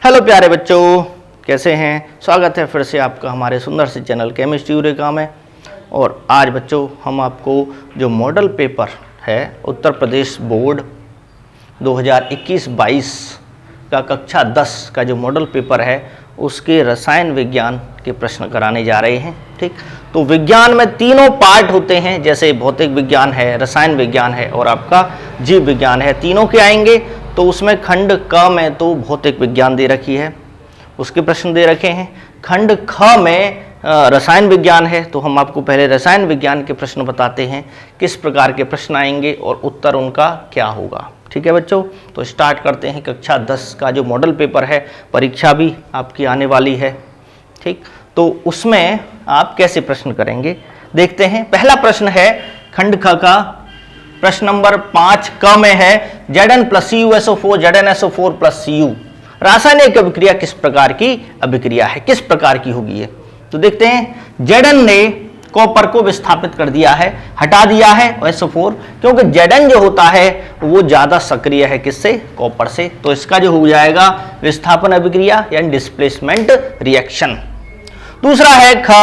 Hello प्यारे बच्चों, कैसे हैं। स्वागत है फिर से आपका हमारे सुंदर से चैनल केमिस्ट्री यूरेका में। और आज बच्चों हम आपको जो मॉडल पेपर है उत्तर प्रदेश बोर्ड 2021-22 का कक्षा 10 का जो मॉडल पेपर है उसके रसायन विज्ञान के प्रश्न कराने जा रहे हैं। ठीक, तो विज्ञान में तीनों पार्ट होते हैं, जैसे भौतिक विज्ञान है, रसायन विज्ञान है और आपका जीव विज्ञान है। तीनों के आएंगे तो उसमें खंड क में तो भौतिक विज्ञान दे रखी है, उसके प्रश्न दे रखे हैं। खंड ख में रसायन विज्ञान है, तो हम आपको पहले रसायन विज्ञान के प्रश्न बताते हैं, किस प्रकार के प्रश्न आएंगे और उत्तर उनका क्या होगा। ठीक है बच्चों, तो स्टार्ट करते हैं। कक्षा 10 का जो मॉडल पेपर है, परीक्षा भी आपकी आने वाली है। ठीक, तो उसमें आप कैसे प्रश्न करेंगे देखते हैं। पहला प्रश्न है खंड ख का, प्रश्न नंबर 5 क में है Zn + CuSO4 ZnSO4 + Cu रासायनिक अभिक्रिया किस प्रकार की अभिक्रिया है, किस प्रकार की होगी ये। तो देखते हैं, Zn ने कॉपर को विस्थापित कर दिया है, हटा दिया है SO4, क्योंकि Zn जो होता है वो ज्यादा सक्रिय है किससे, कॉपर से। तो इसका जो हो जाएगा विस्थापन अभिक्रिया यानी डिस्प्लेसमेंट रिएक्शन। दूसरा है ख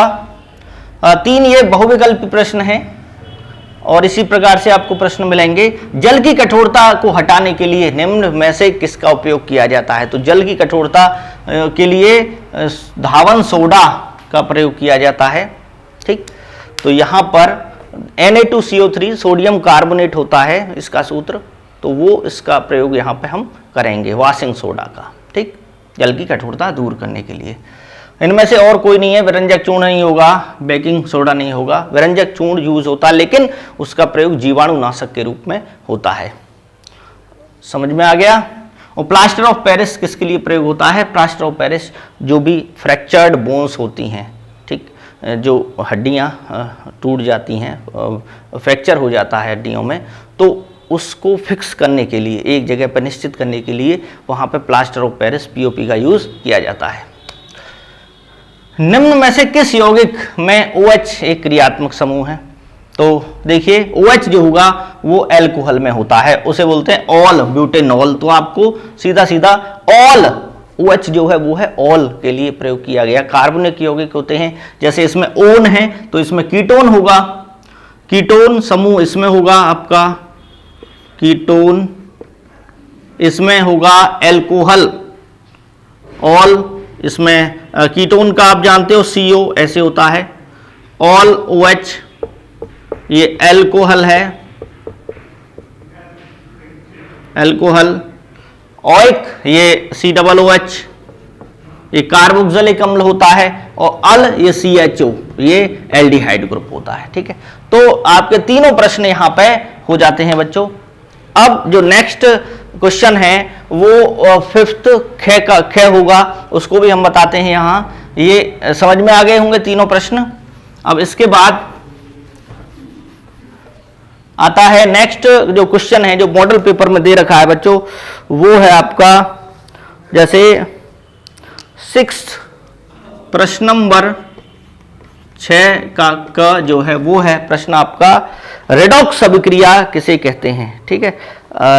3, ये बहुविकल्पी प्रश्न है और इसी प्रकार से आपको प्रश्न मिलेंगे। जल की कठोरता को हटाने के लिए निम्न में से किसका उपयोग किया जाता है। तो जल की कठोरता के लिए धावन सोडा का प्रयोग किया जाता है। ठीक, तो यहाँ पर Na2CO3 सोडियम कार्बोनेट होता है इसका सूत्र, तो वो इसका प्रयोग यहाँ पे हम करेंगे वाशिंग सोडा का। ठीक, जल की कठोरता दूर करने के लिए। इनमें से और कोई नहीं है, विरंजक चूर्ण नहीं होगा, बेकिंग सोडा नहीं होगा। विरंजक चूर्ण यूज होता है लेकिन उसका प्रयोग जीवाणुनाशक के रूप में होता है। समझ में आ गया। और प्लास्टर ऑफ पेरिस किसके लिए प्रयोग होता है। प्लास्टर ऑफ पेरिस जो भी फ्रैक्चर्ड बोन्स होती हैं, ठीक, जो हड्डियां टूट जाती हैं, फ्रैक्चर हो जाता है हड्डियों में, तो उसको फिक्स करने के लिए, एक जगह पर निश्चित करने के लिए वहां पर प्लास्टर ऑफ पेरिस POP का यूज किया जाता है। निम्न में से किस यौगिक में OH एक क्रियात्मक समूह है। तो देखिए, OH जो होगा वो अल्कोहल में होता है, उसे बोलते हैं ऑल ब्यूटेनॉल। तो आपको सीधा सीधा ऑल OH जो है वो है ऑल के लिए प्रयोग किया गया। कार्बनिक यौगिक होते हैं, जैसे इसमें ओन है तो इसमें कीटोन होगा, कीटोन समूह इसमें होगा आपका कीटोन, इसमें होगा अल्कोहल ऑल, इसमें कीटोन का आप जानते हो CO ऐसे होता है, ऑल OH ये अल्कोहल है, अल्कोहल, ऑइक ये COOH ये कार्बोक्सिलिक अम्ल होता है, और अल ये CHO ये एल्डिहाइड ग्रुप होता है। ठीक है, तो आपके तीनों प्रश्न यहां पे हो जाते हैं बच्चों। अब जो नेक्स्ट क्वेश्चन है वो 5th ख होगा, उसको भी हम बताते हैं यहाँ। ये समझ में आ गए होंगे तीनों प्रश्न। अब इसके बाद आता है नेक्स्ट जो क्वेश्चन है, जो मॉडल पेपर में दे रखा है बच्चों, वो है आपका जैसे 6th प्रश्न नंबर 6 का क जो है वो है प्रश्न आपका रेडॉक्स अभिक्रिया किसे कहते हैं। ठीक है,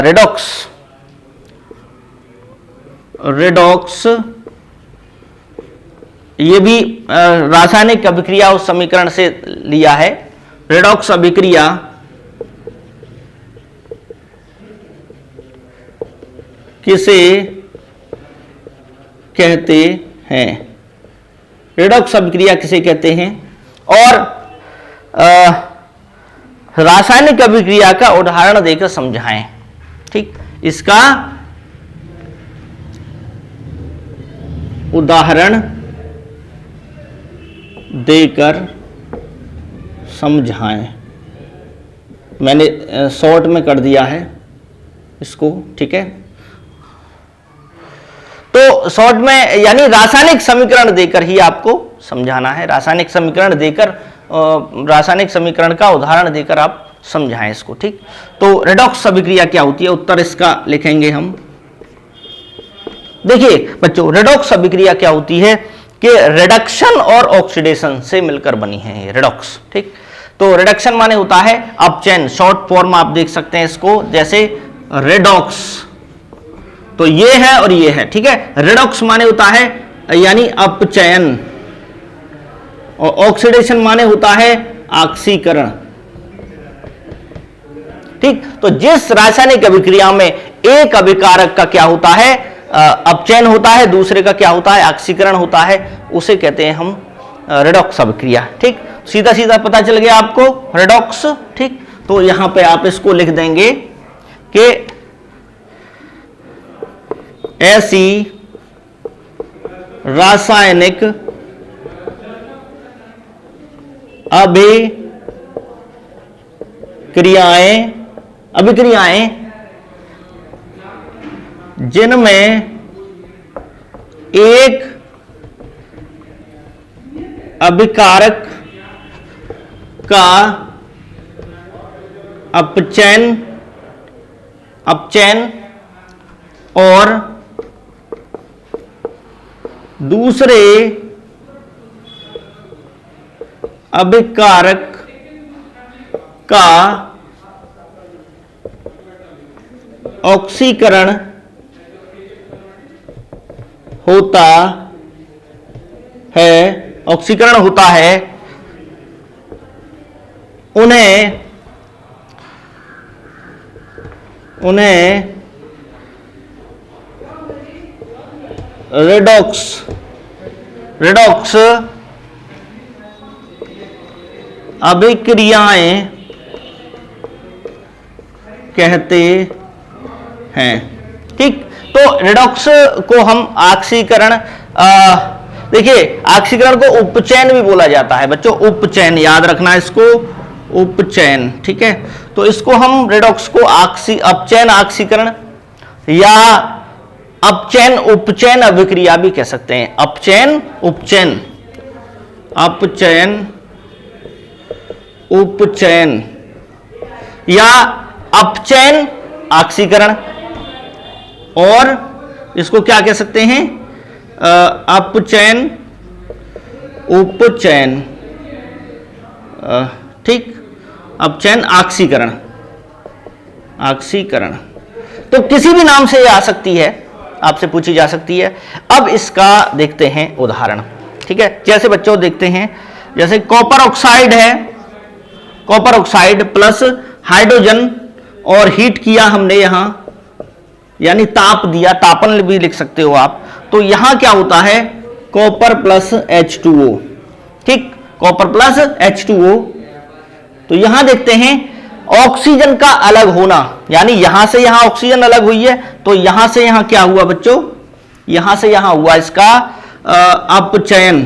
रेडॉक्स ये भी रासायनिक अभिक्रिया उस समीकरण से लिया है। रेडॉक्स अभिक्रिया किसे कहते हैं, रेडॉक्स अभिक्रिया किसे कहते हैं, और रासायनिक अभिक्रिया का उदाहरण देकर समझाएं। ठीक, इसका उदाहरण देकर समझाएं। मैंने शॉर्ट में कर दिया है इसको। ठीक है, तो शॉर्ट में यानी रासायनिक समीकरण देकर ही आपको समझाना है। रासायनिक समीकरण देकर, रासायनिक समीकरण का उदाहरण देकर आप समझाएं इसको। ठीक, तो रेडॉक्स अभिक्रिया क्या होती है, उत्तर इसका लिखेंगे हम। देखिए बच्चों, रेडॉक्स अभिक्रिया क्या होती है कि रिडक्शन और ऑक्सीडेशन से मिलकर बनी है ये रेडॉक्स। ठीक, तो रिडक्शन माने होता है अपचयन, शॉर्ट फॉर्म आप देख सकते हैं इसको, जैसे रेडॉक्स। तो ये है और ये है, ठीक है। रेडॉक्स माने होता है यानी अपचयन, और ऑक्सीडेशन माने होता है ऑक्सीकरण, ठीक। तो जिस रासायनिक अभिक्रिया में एक अभिकारक का क्या होता है, अपचयन होता है, दूसरे का क्या होता है, ऑक्सीकरण होता है, उसे कहते हैं हम रेडॉक्स अभिक्रिया, ठीक। सीधा सीधा पता चल गया आपको रेडॉक्स, ठीक। तो यहां पे आप इसको लिख देंगे कि ऐसी रासायनिक अभिक्रियाएं जिनमें एक अभिकारक का अपचयन और दूसरे अभिकारक का ऑक्सीकरण होता है, उन्हें रेडॉक्स अभिक्रियाएं कहते हैं, ठीक। तो रेडॉक्स को हम ऑक्सीकरण, देखिए ऑक्सीकरण को उपचयन भी बोला जाता है बच्चों, उपचयन याद रखना इसको, उपचयन, ठीक है। तो इसको हम रेडॉक्स को अपचयन ऑक्सीकरण या अपचयन उपचयन अभिक्रिया भी कह सकते हैं। अपचयन उपचयन या अपचयन ऑक्सीकरण, और इसको क्या कह सकते हैं, अपचयन उपचयन, ठीक, अपचयन ऑक्सीकरण। तो किसी भी नाम से ये आ सकती है, आपसे पूछी जा सकती है। अब इसका देखते हैं उदाहरण, ठीक है। जैसे बच्चों देखते हैं, जैसे कॉपर ऑक्साइड है, कॉपर ऑक्साइड प्लस हाइड्रोजन और हीट किया हमने यहां, यानी ताप दिया, तापन भी लिख सकते हो आप। तो यहां क्या होता है, कॉपर प्लस H2O, ठीक, कॉपर प्लस H2O। तो यहां देखते हैं ऑक्सीजन का अलग होना, यानी यहां से यहां ऑक्सीजन अलग हुई है, तो यहां से यहां क्या हुआ बच्चों, यहां से यहां हुआ इसका अपचयन,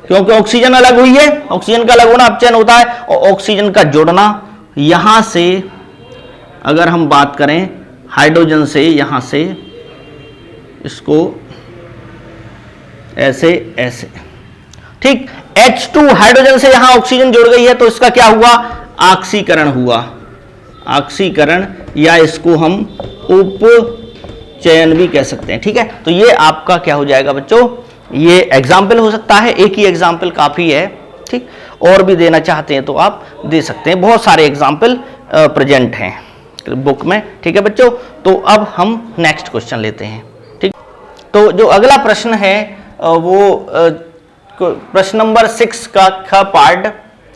क्योंकि ऑक्सीजन अलग हुई है, ऑक्सीजन का अलग होना अपचयन होता है, और ऑक्सीजन का जुड़ना, यहां से अगर हम बात करें हाइड्रोजन से, यहां से इसको ऐसे ऐसे, ठीक। H2 हाइड्रोजन से यहां ऑक्सीजन जुड़ गई है, तो इसका क्या हुआ, ऑक्सीकरण हुआ, ऑक्सीकरण, या इसको हम उपचयन भी कह सकते हैं, ठीक है। तो ये आपका क्या हो जाएगा बच्चों, ये एग्जाम्पल हो सकता है, एक ही एग्जाम्पल काफी है, ठीक। और भी देना चाहते हैं तो आप दे सकते हैं, बहुत सारे एग्जाम्पल प्रेजेंट हैं बुक में, ठीक है बच्चों। तो अब हम नेक्स्ट क्वेश्चन लेते हैं, ठीक। तो जो अगला प्रश्न है वो प्रश्न नंबर 6 का पार्ट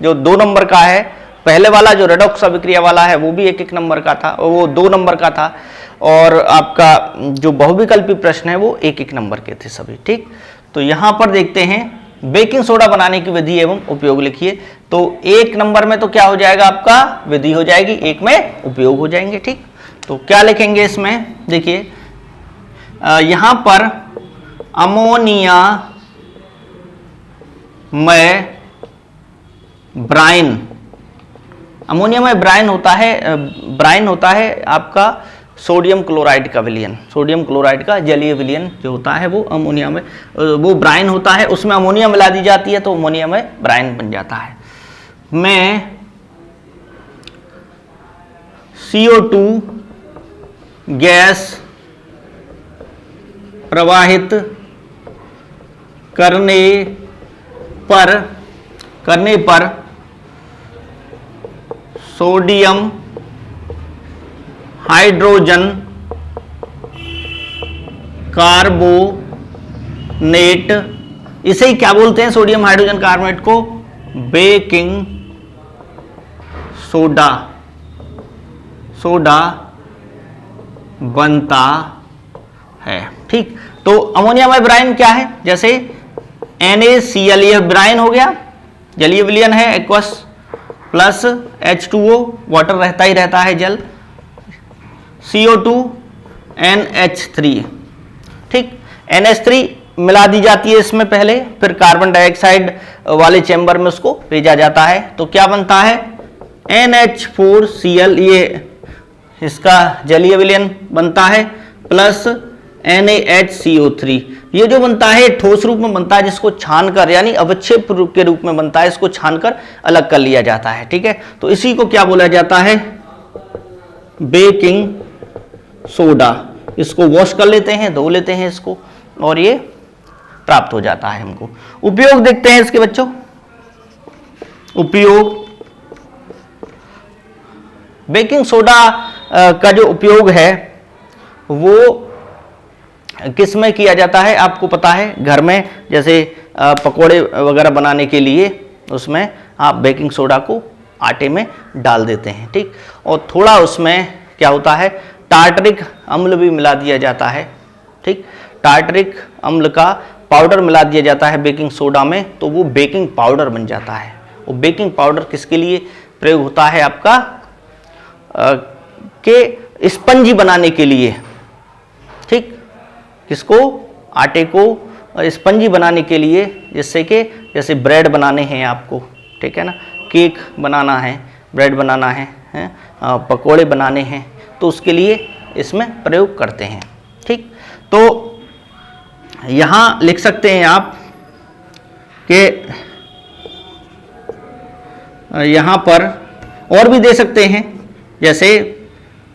जो 2 नंबर का है। पहले वाला जो रेडॉक्स अभिक्रिया वाला है वो भी 1-1 नंबर का था, वो 2 नंबर का था, और आपका जो बहुविकल्पी प्रश्न है वो 1-1 नंबर के थे सभी, ठीक। तो यहां पर देखते हैं बेकिंग सोडा बनाने की विधि एवं उपयोग लिखिए। तो 1 नंबर में तो क्या हो जाएगा, आपका विधि हो जाएगी, 1 में उपयोग हो जाएंगे, ठीक। तो क्या लिखेंगे इसमें, देखिए यहां पर अमोनिया में ब्राइन, अमोनिया में ब्राइन होता है आपका सोडियम क्लोराइड का विलयन, सोडियम क्लोराइड का जलीय विलयन जो होता है वो अमोनिया में, वो ब्राइन होता है, उसमें अमोनिया मिला दी जाती है तो अमोनिया में ब्राइन बन जाता है। में CO2 गैस प्रवाहित करने पर सोडियम हाइड्रोजन कार्बोनेट, इसे ही क्या बोलते हैं सोडियम हाइड्रोजन कार्बोनेट को? बेकिंग सोडा, सोडा बनता है। ठीक, तो अमोनिया में ब्राइन क्या है? जैसे NaCl, ये ब्राइन हो गया, जलीय विलयन है एक्वस, प्लस H2O, वाटर रहता ही रहता है जल, CO2 NH3। ठीक, NH3 मिला दी जाती है इसमें पहले, फिर कार्बन डाइऑक्साइड वाले चेंबर में उसको भेजा जाता है, तो क्या बनता है? NH4Cl, ये इसका जलीय विलयन बनता है, प्लस NaHCO3, ये जो बनता है ठोस रूप में बनता है, जिसको छानकर यानी अवक्षेप रूप के रूप में बनता है, इसको छानकर अलग कर लिया जाता है। ठीक है, तो इसी को क्या बोला जाता है? Baking soda. इसको वॉश कर लेते हैं, धो लेते हैं इसको, और ये प्राप्त हो जाता है हमको। उपयोग देखते हैं इसके बच्चों। उपयोग, बेकिंग सोडा का जो उपयोग है वो किस में किया जाता है? आपको पता है, घर में जैसे पकोड़े वगैरह बनाने के लिए उसमें आप बेकिंग सोडा को आटे में डाल देते हैं। ठीक, और थोड़ा उसमें क्या होता है? टार्टरिक अम्ल भी मिला दिया जाता है। ठीक, टार्टरिक अम्ल का पाउडर मिला दिया जाता है बेकिंग सोडा में, तो वो बेकिंग पाउडर बन जाता है। वो बेकिंग पाउडर किसके लिए प्रयोग होता है? आपका के स्पंजी बनाने के लिए। ठीक, किसको? आटे को स्पंजी बनाने के लिए, जिससे कि जैसे ब्रेड बनाने हैं आपको, ठीक है ना, केक बनाना है, ब्रेड बनाना है, पकोड़े बनाने हैं, तो उसके लिए इसमें प्रयोग करते हैं। ठीक, तो यहाँ लिख सकते हैं आप कि यहाँ पर और भी दे सकते हैं, जैसे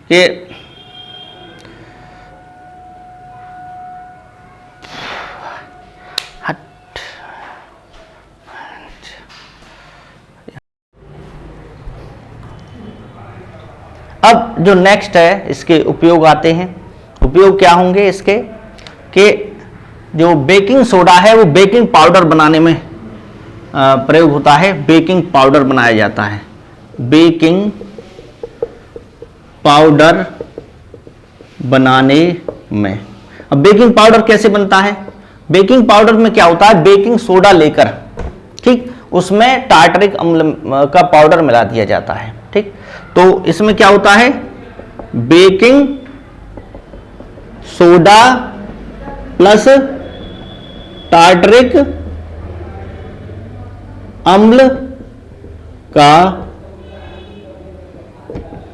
कि अब जो नेक्स्ट है इसके उपयोग आते हैं। उपयोग क्या होंगे इसके? कि जो बेकिंग सोडा है वो बेकिंग पाउडर बनाने में प्रयोग होता है। बेकिंग पाउडर बनाया जाता है, बेकिंग पाउडर बनाने में। अब बेकिंग पाउडर कैसे बनता है? बेकिंग पाउडर में क्या होता है? बेकिंग सोडा लेकर, ठीक, उसमें टार्टरिक अम्ल का पाउडर मिला दिया जाता है। ठीक, तो इसमें क्या होता है? बेकिंग सोडा प्लस टार्टरिक अम्ल का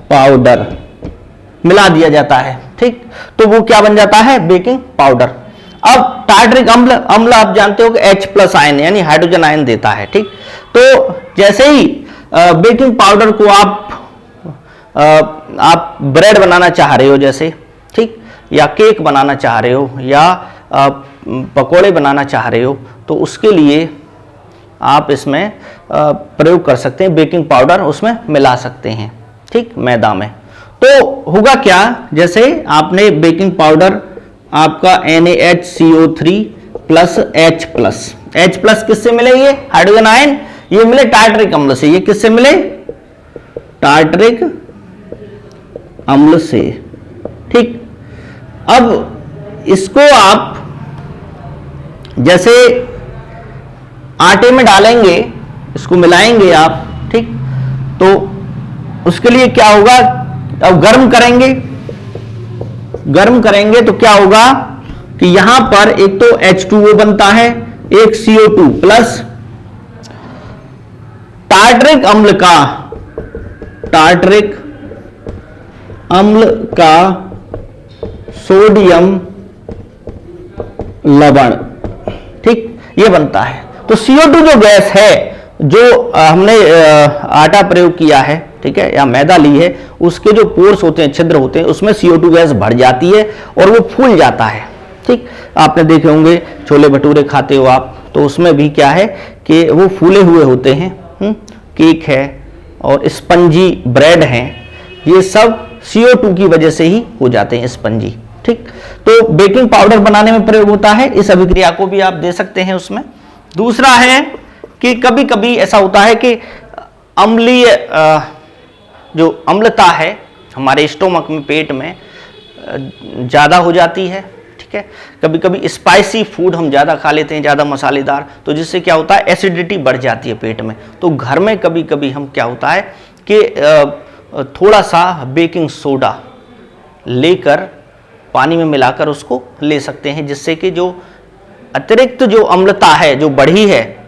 पाउडर मिला दिया जाता है। ठीक, तो वो क्या बन जाता है? Baking powder. अब टार्टरिक अम्ल आप जानते हो कि H+ आयन यानी हाइड्रोजन आयन देता है। ठीक, तो जैसे ही बेकिंग पाउडर को आप ब्रेड बनाना चाह रहे हो जैसे, ठीक, या केक बनाना चाह रहे हो, या पकोड़े बनाना चाह रहे हो, तो उसके लिए आप इसमें प्रयोग कर सकते हैं, बेकिंग पाउडर उसमें मिला सकते हैं। ठीक, मैदा में। तो होगा क्या? जैसे आपने बेकिंग पाउडर आपका NaHCO3 प्लस H+ किससे मिले? ये हाइड्रोजन आयन, ये मिले टार्टरिक अम्ल से। ये किससे मिले? टार्टरिक अम्ल से। ठीक, अब इसको आप जैसे आटे में डालेंगे, इसको मिलाएंगे आप, ठीक, तो उसके लिए क्या होगा? अब गर्म करेंगे तो क्या होगा कि यहां पर एक तो H2O बनता है, एक CO2 प्लस टार्टरिक अम्ल का सोडियम लवण, ठीक, ये बनता है। तो CO2 जो गैस है, जो हमने आटा प्रयोग किया है, ठीक है, या मैदा ली है, उसके जो पोर्स होते हैं, छिद्र होते हैं, उसमें CO2 गैस भर जाती है और वो फूल जाता है। ठीक, आपने देखे होंगे छोले भटूरे खाते हो आप, तो उसमें भी क्या है कि वो फूले हुए होते हैं। केक है और स्पंजी ब्रेड हैं, ये सब CO2 की वजह से ही हो जाते हैं स्पंजी। ठीक, तो बेकिंग पाउडर बनाने में प्रयोग होता है, इस अभिक्रिया को भी आप दे सकते हैं उसमें। दूसरा है कि कभी कभी ऐसा होता है कि अम्लीय जो अम्लता है हमारे स्टोमक में, पेट में ज़्यादा हो जाती है, ठीक है। कभी कभी स्पाइसी फूड हम ज़्यादा खा लेते हैं, ज़्यादा मसालेदार, तो जिससे क्या होता है एसिडिटी बढ़ जाती है पेट में। तो घर में कभी कभी हम क्या होता है कि थोड़ा सा बेकिंग सोडा लेकर पानी में मिलाकर उसको ले सकते हैं, जिससे कि जो अतिरिक्त जो अम्लता है जो बढ़ी है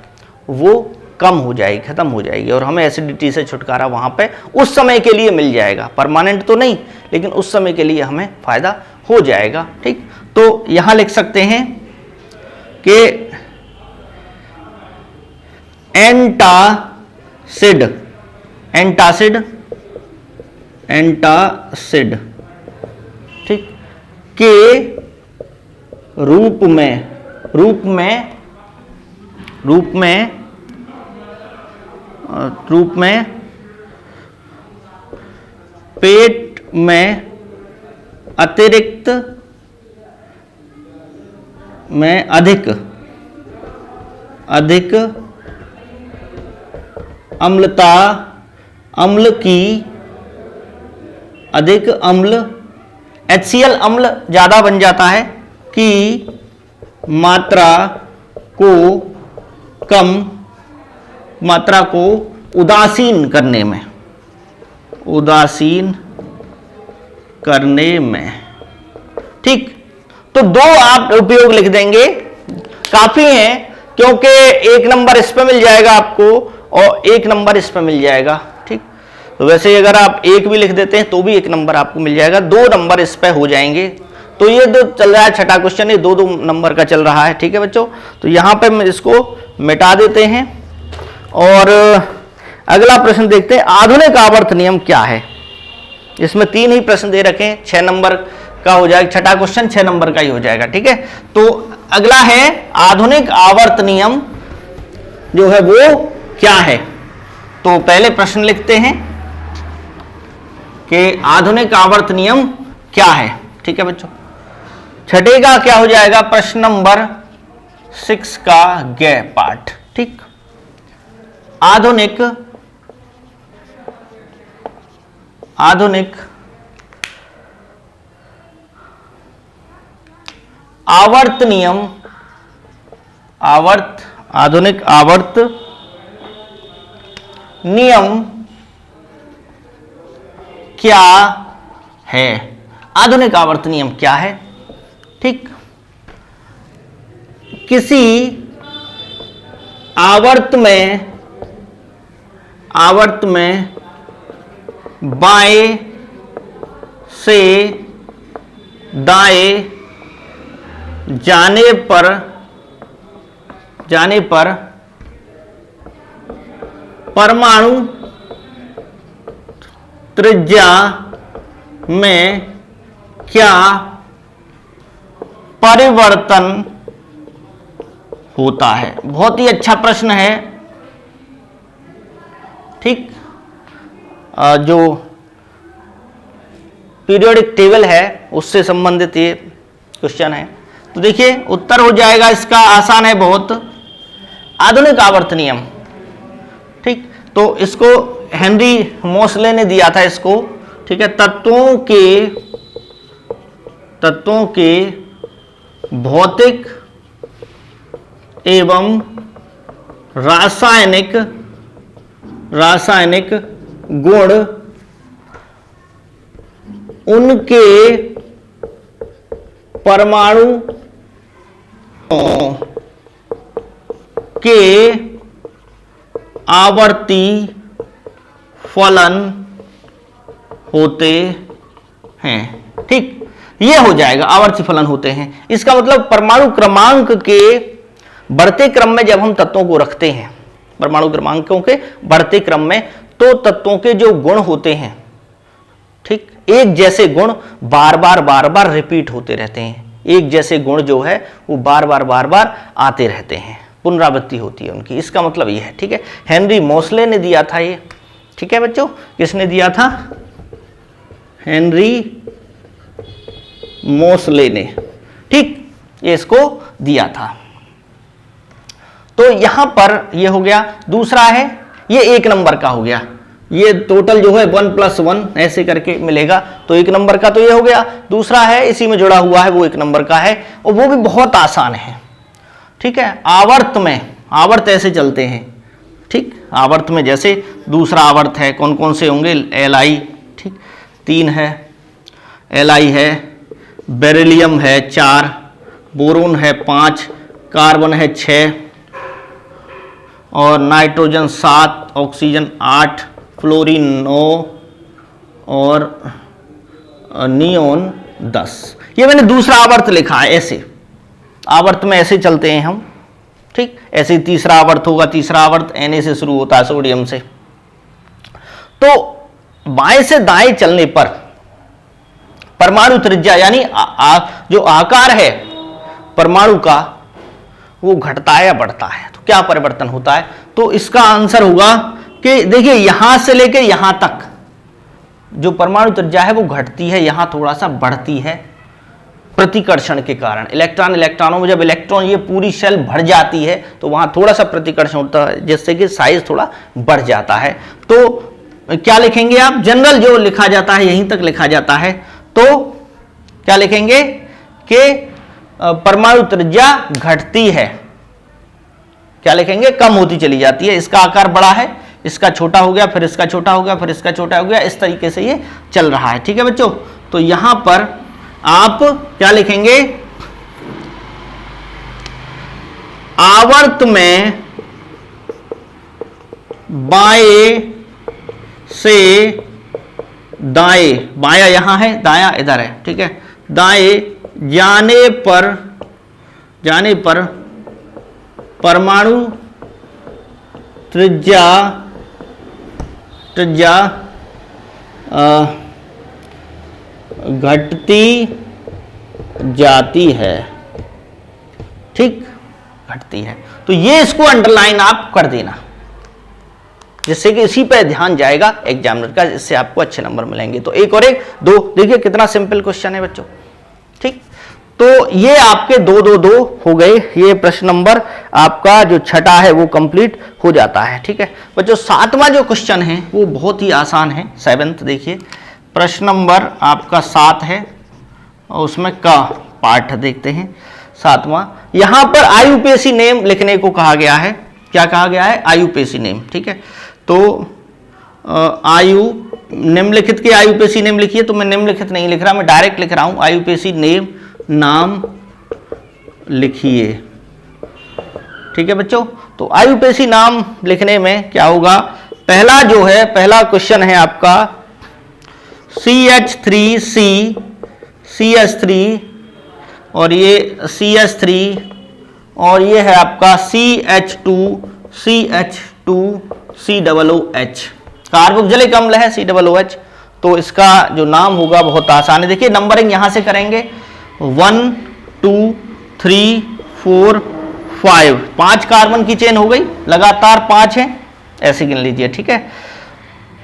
वो कम हो जाएगी, खत्म हो जाएगी, और हमें एसिडिटी से छुटकारा वहां पे उस समय के लिए मिल जाएगा। परमानेंट तो नहीं, लेकिन उस समय के लिए हमें फायदा हो जाएगा। ठीक, तो यहां लिख सकते हैं कि एंटासिड, एंटासिड, एंटासिड, ठीक, के रूप में पेट में अतिरिक्त में अधिक अम्लता, अधिक अम्ल HCl अम्ल ज्यादा बन जाता है की मात्रा को उदासीन करने में, ठीक। तो दो आप उपयोग लिख देंगे, काफी हैं, क्योंकि 1 नंबर इस पे मिल जाएगा आपको और 1 नंबर इस पे मिल जाएगा, ठीक। तो वैसे अगर आप 1 भी लिख देते हैं तो भी 1 नंबर आपको मिल जाएगा, 2 नंबर इस पे हो जाएंगे। तो ये जो चल रहा है छठा क्वेश्चन, ये 2-2 नंबर का चल रहा है, ठीक है बच्चों। तो यहां पे इसको मिटा देते हैं और अगला प्रश्न देखते हैं, आधुनिक आवर्त नियम क्या है। इसमें 3 ही प्रश्न दे रखे हैं, 6 नंबर का हो जाएगा, छठा क्वेश्चन 6 नंबर का ही हो जाएगा, ठीक है। तो अगला है आधुनिक आवर्त नियम जो है वो क्या है। तो पहले प्रश्न लिखते हैं कि आधुनिक आवर्त नियम क्या है, ठीक है बच्चों। छठे का क्या हो जाएगा, प्रश्न नंबर 6 का ग पाठ, ठीक। आधुनिक आवर्त नियम, आधुनिक आवर्त नियम क्या है। आधुनिक आवर्त नियम क्या है, ठीक। किसी आवर्त में बाएं से दाएं जाने पर परमाणु त्रिज्या में क्या परिवर्तन होता है। बहुत ही अच्छा प्रश्न है, ठीक। जो पीरियोडिक टेबल है उससे संबंधित ये क्वेश्चन है। तो देखिए उत्तर हो जाएगा इसका, आसान है बहुत, आधुनिक आवर्त नियम, ठीक। तो इसको हेनरी मोसले ने दिया था इसको, ठीक है। तत्वों के भौतिक एवं रासायनिक गुण उनके परमाणु के आवर्ती फलन होते हैं, ठीक। ये हो जाएगा आवर्ती फलन होते हैं। इसका मतलब परमाणु क्रमांक के बढ़ते क्रम में जब हम तत्वों को रखते हैं, परमाणु क्रमांकों के बढ़ते क्रम में, तो तत्वों के जो गुण होते हैं, ठीक, एक जैसे गुण बार बार रिपीट होते रहते हैं। एक जैसे गुण जो है वो बार बार आते रहते हैं, पुनरावृत्ति होती है उनकी। इसका मतलब ये है, ठीक है। हेनरी मोसले ने दिया था ये, ठीक है बच्चों। किसने दिया था? हेनरी मोसले ने, ठीक, ये इसको दिया था। तो यहां पर ये हो गया। दूसरा है, ये 1 नंबर का हो गया, ये टोटल जो है 1 + 1 ऐसे करके मिलेगा, तो 1 नंबर का तो ये हो गया। दूसरा है इसी में जुड़ा हुआ है, वो 1 नंबर का है और वो भी बहुत आसान है, ठीक है। आवर्त में, आवर्त ऐसे चलते हैं, ठीक, आवर्त में जैसे दूसरा आवर्त है, कौन कौन से होंगे, Li, ठीक, 3 है, Li है, बेरिलियम है 4, बोरोन है 5, कार्बन है 6 और नाइट्रोजन 7, ऑक्सीजन 8, फ्लोरीन 9 और नियोन 10। ये मैंने दूसरा आवर्त लिखा है, ऐसे आवर्त में ऐसे चलते हैं हम, ठीक। ऐसे ही तीसरा आवर्त होगा, तीसरा आवर्त Na से शुरू होता है, सोडियम से। तो बाएं से दाएं चलने पर परमाणु त्रिज्या यानी जो आकार है परमाणु का वो घटता है या बढ़ता है, तो क्या परिवर्तन होता है? तो इसका आंसर होगा कि देखिए यहां से लेकर यहां तक जो परमाणु त्रिज्या है वो घटती है, यहां थोड़ा सा बढ़ती है प्रतिकर्षण के कारण। इलेक्ट्रॉनों में जब इलेक्ट्रॉन ये पूरी शेल भर जाती है तो वहां थोड़ा सा प्रतिकर्षण होता है, जिससे कि साइज थोड़ा बढ़ जाता है। तो क्या लिखेंगे आप? जनरल जो लिखा जाता है यहीं तक लिखा जाता है, तो क्या लिखेंगे कि परमाणु त्रिज्या घटती है, क्या लिखेंगे? कम होती चली जाती है। इसका आकार बड़ा है, इसका छोटा हो गया, फिर इसका छोटा हो गया, फिर इसका छोटा हो गया, इस तरीके से ये चल रहा है, ठीक है बच्चों। तो यहां पर आप क्या लिखेंगे? आवर्त में बाएं से दाएं, बायां यहां है, दायां इधर है, ठीक है, दाएं जाने पर परमाणु त्रिज्या घटती जाती है, ठीक, घटती है। तो ये इसको अंडरलाइन आप कर देना, जिससे कि इसी पे ध्यान जाएगा एग्जामिनर का, इससे आपको अच्छे नंबर मिलेंगे। तो 1 और 1 2, देखिए कितना सिंपल क्वेश्चन है बच्चों, ठीक। तो ये आपके 2 2 2 हो गए। ये प्रश्न नंबर आपका जो छठा है वो कंप्लीट हो जाता है, ठीक है बच्चों। 7वां जो क्वेश्चन है वो बहुत ही आसान है, 7th देखिए, प्रश्न नंबर आपका 7 है और उसमें का पार्ट देखते हैं 7वां। यहां पर आईयूपीएसी नेम लिखने को कहा गया है। क्या कहा गया है? आईयूपीएसी नेम, ठीक है। तो निम्नलिखित के आईयूपीएसी नेम लिखिए, तो मैं निम्नलिखित नहीं लिख रहा, मैं डायरेक्ट लिख रहा हूं, आईयूपीएसी नेम नाम लिखिए, ठीक है बच्चों। तो आईयूपीएसी नाम लिखने में क्या होगा? पहला जो है, पहला क्वेश्चन है आपका CH3C CH3 और ये CH3 और ये है आपका CH2 CH2 COOH, कार्बोक्जिलिक अम्ल है COOH। तो इसका जो नाम होगा बहुत आसान है, देखिए नंबरिंग यहां से करेंगे 1 2 3 4 5, 5 कार्बन की चेन हो गई, लगातार 5 है, ऐसे गिन लीजिए, ठीक है।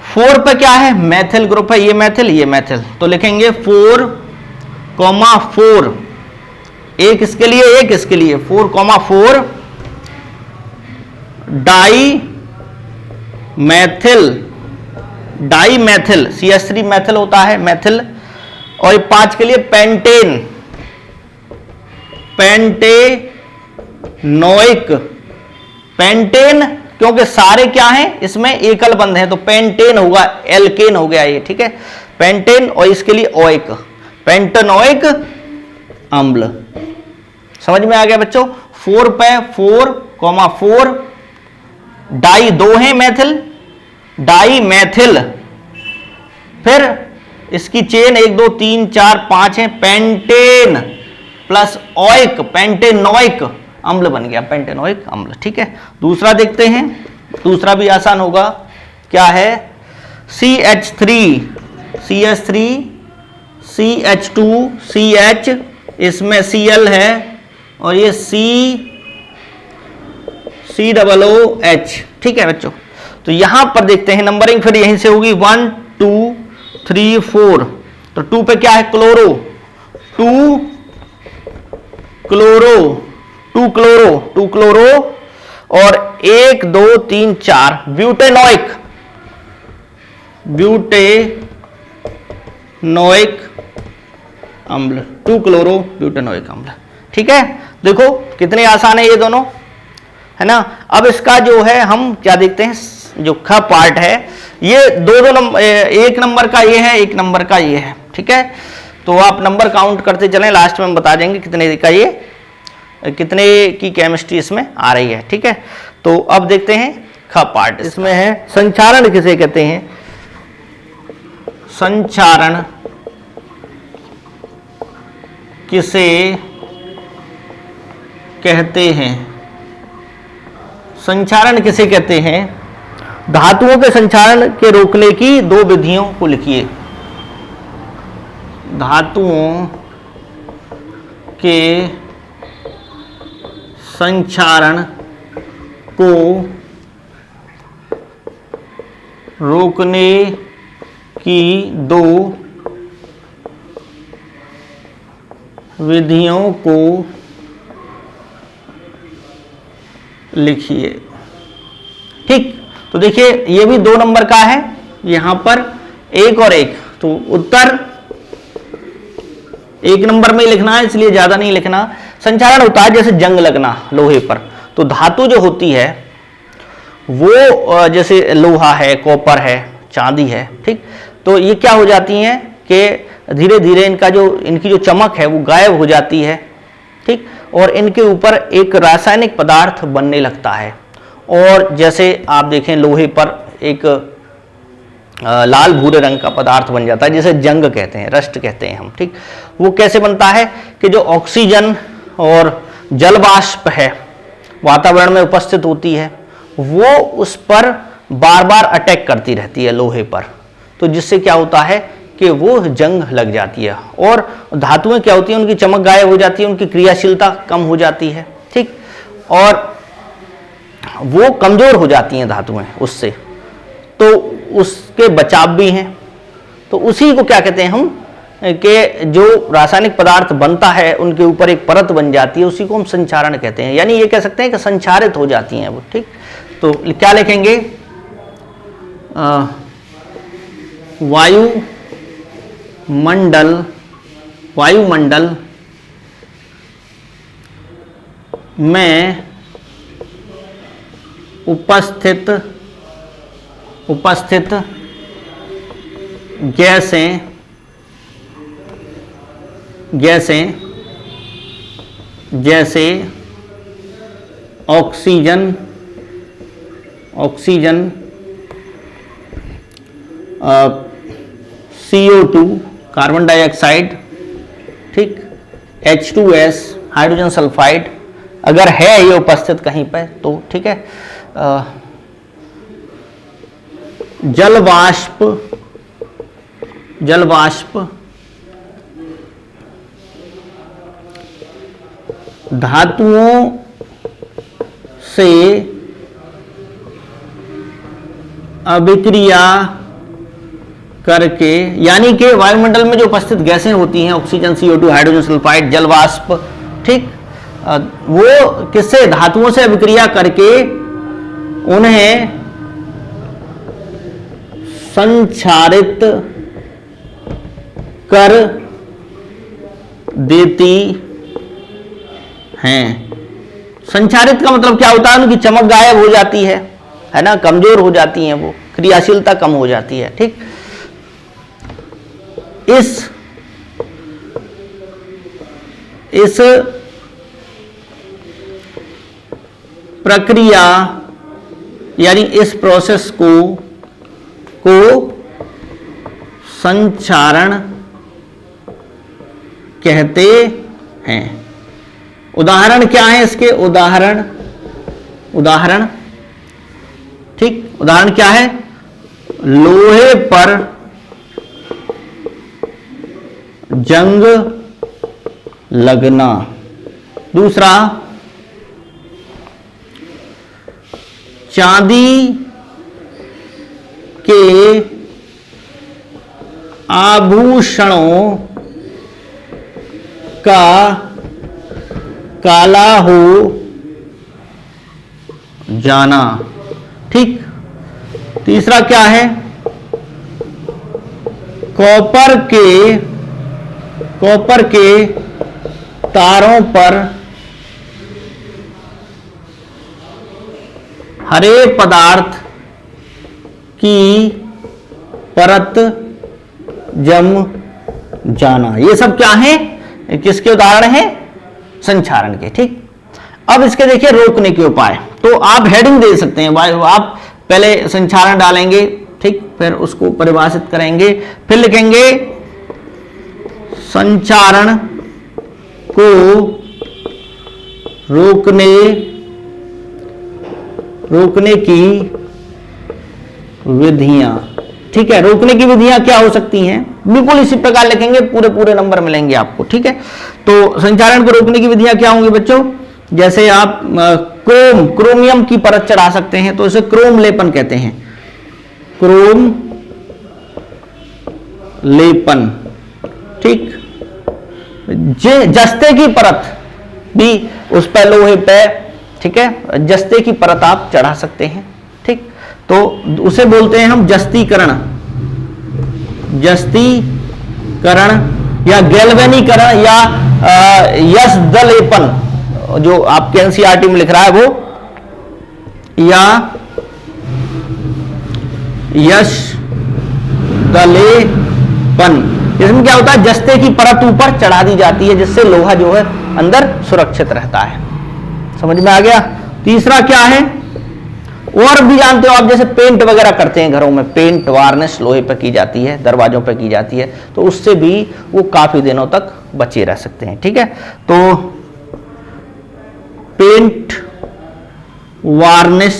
4 पे क्या है? मैथिल ग्रुप है, ये मैथिल, तो लिखेंगे 4,4, एक इसके लिए एक इसके लिए, 4,4 डाई CH3 मैथिल होता है, मैथिल। और ये 5 के लिए पेंटेनोइक, पेंटेन क्योंकि सारे क्या हैं इसमें एकल बंध हैं, तो पेंटेन होगा, एल्केन हो गया ये, ठीक है, पेंटेन। और इसके लिए ओइक, पेंटेनोइक अम्ल। समझ में आ गया बच्चों? 4 पे 4,4 डाई 2 है मैथिल, डाई मैथिल, फिर इसकी चेन 1 2 3 4 5 है, पेंटेन प्लस ओइक, पेंटेनोइक अम्ल बन गया, पेंटेनोइक अम्ल, ठीक है। दूसरा देखते हैं, दूसरा भी आसान होगा, क्या है? CH3 CH2 CH, इसमें Cl है और ये COOH, ठीक है बच्चों। तो यहां पर देखते हैं नंबरिंग, फिर यहीं से होगी 1 2 3 4। तो 2 पे क्या है? क्लोरो, टू क्लोरो और 1 2 3 4 ब्यूटेनोइक अम्ल, 2 क्लोरो ब्यूटेनोइक अम्ल। ठीक है, देखो कितने आसान है ये दोनों, है ना। अब इसका जो है हम क्या देखते हैं, जो ख पार्ट है ये दो नंबर, 1 नंबर का ये है, 1 नंबर का ये है। ठीक है, तो आप नंबर काउंट करते चलें, लास्ट में हम बता देंगे कितने का ये, कितने की केमिस्ट्री इसमें आ रही है। ठीक है, तो अब देखते हैं ख पार्ट। इसमें है संचारण किसे कहते हैं, संचारण किसे कहते हैं, संचारण किसे कहते हैं। धातुओं के संचारण के रोकने की 2 विधियों को लिखिए। धातुओं के संचारण को रोकने की 2 विधियों को लिखिए। ठीक, तो देखिए ये भी 2 नंबर का है, यहां पर 1 और 1, तो उत्तर 1 नंबर में ही लिखना है, इसलिए ज्यादा नहीं लिखना। संचारण होता है जैसे जंग लगना लोहे पर, तो धातु जो होती है वो जैसे लोहा है, कॉपर है, चांदी है, ठीक, तो ये क्या हो जाती हैं कि धीरे धीरे इनकी जो चमक है वो गायब हो जाती है। ठीक, और इनके ऊपर एक रासायनिक पदार्थ बनने लगता है, और जैसे आप देखें लोहे पर एक लाल भूरे रंग का पदार्थ बन जाता है, जिसे जंग कहते हैं, रस्ट कहते हैं हम। ठीक, वो कैसे बनता है कि जो ऑक्सीजन और जल वाष्प है वातावरण में उपस्थित होती है, वो उस पर बार बार अटैक करती रहती है लोहे पर, तो जिससे क्या होता है कि वो जंग लग जाती है, और धातुएं क्या होती हैं, उनकी चमक गायब हो जाती है, उनकी क्रियाशीलता कम हो जाती है। ठीक, और वो कमजोर हो जाती हैं धातुएं उससे, तो उसके बचाव भी हैं। तो उसी को क्या कहते हैं हम, कि जो रासायनिक पदार्थ बनता है उनके ऊपर एक परत बन जाती है, उसी को हम संचारण कहते हैं, यानी ये कह सकते हैं कि संचारित हो जाती हैं वो। ठीक, तो क्या लिखेंगे, वायुमंडल में उपस्थित गैसें जैसे ऑक्सीजन, CO2 कार्बन डाइऑक्साइड, ठीक, H2S हाइड्रोजन सल्फाइड, अगर है ये उपस्थित कहीं पर तो ठीक है, जल वाष्प धातुओं से अभिक्रिया करके, यानी कि वायुमंडल में जो उपस्थित गैसें होती हैं ऑक्सीजन, CO2 हाइड्रोजन सल्फाइड, जल वाष्प, ठीक, वो किससे, धातुओं से अभिक्रिया करके उन्हें संचारित कर देती हैं। संचारित का मतलब क्या होता है, उनकी चमक गायब हो जाती है ना, कमजोर हो जाती हैं वो, क्रियाशीलता कम हो जाती है। ठीक, इस प्रक्रिया यानी इस प्रोसेस को संचारण कहते हैं। उदाहरण क्या है इसके, उदाहरण ठीक, उदाहरण क्या है, लोहे पर जंग लगना। दूसरा, चांदी के आभूषणों का काला हो जाना। ठीक, तीसरा क्या है, कॉपर के तारों पर हरे पदार्थ की परत जम जाना। ये सब क्या है, किसके उदाहरण हैं, संचारण के। ठीक, अब इसके देखिए रोकने के उपाय। तो आप हेडिंग दे सकते हैं, आप पहले संचारण डालेंगे, ठीक, फिर उसको परिभाषित करेंगे, फिर लिखेंगे संचारण को रोकने की विधियां। ठीक है, रोकने की विधियां क्या हो सकती हैं, बिल्कुल इसी प्रकार लिखेंगे, पूरे नंबर मिलेंगे आपको। ठीक है, तो संचारण को रोकने की विधियां क्या होंगी बच्चों, जैसे आप क्रोमियम की परत चढ़ा सकते हैं, तो इसे क्रोम लेपन कहते हैं, क्रोम लेपन। ठीक, जस्ते की परत भी उस पर लोहे पे, ठीक है, जस्ते की परत आप चढ़ा सकते हैं। ठीक, तो उसे बोलते हैं हम जस्तीकरण या गैल्वेनीकरण या यश दलेपन, जो आपके एनसीईआरटी में लिख रहा है वो, या यश दलेपन। इसमें क्या होता है, जस्ते की परत ऊपर चढ़ा दी जाती है, जिससे लोहा जो है अंदर सुरक्षित रहता है। समझ में आ गया। तीसरा क्या है, और भी जानते हो आप, जैसे पेंट वगैरह करते हैं घरों में, पेंट वार्निश लोहे पर की जाती है, दरवाजों पर की जाती है, तो उससे भी वो काफी दिनों तक बचे रह सकते हैं। ठीक है, तो पेंट वार्निश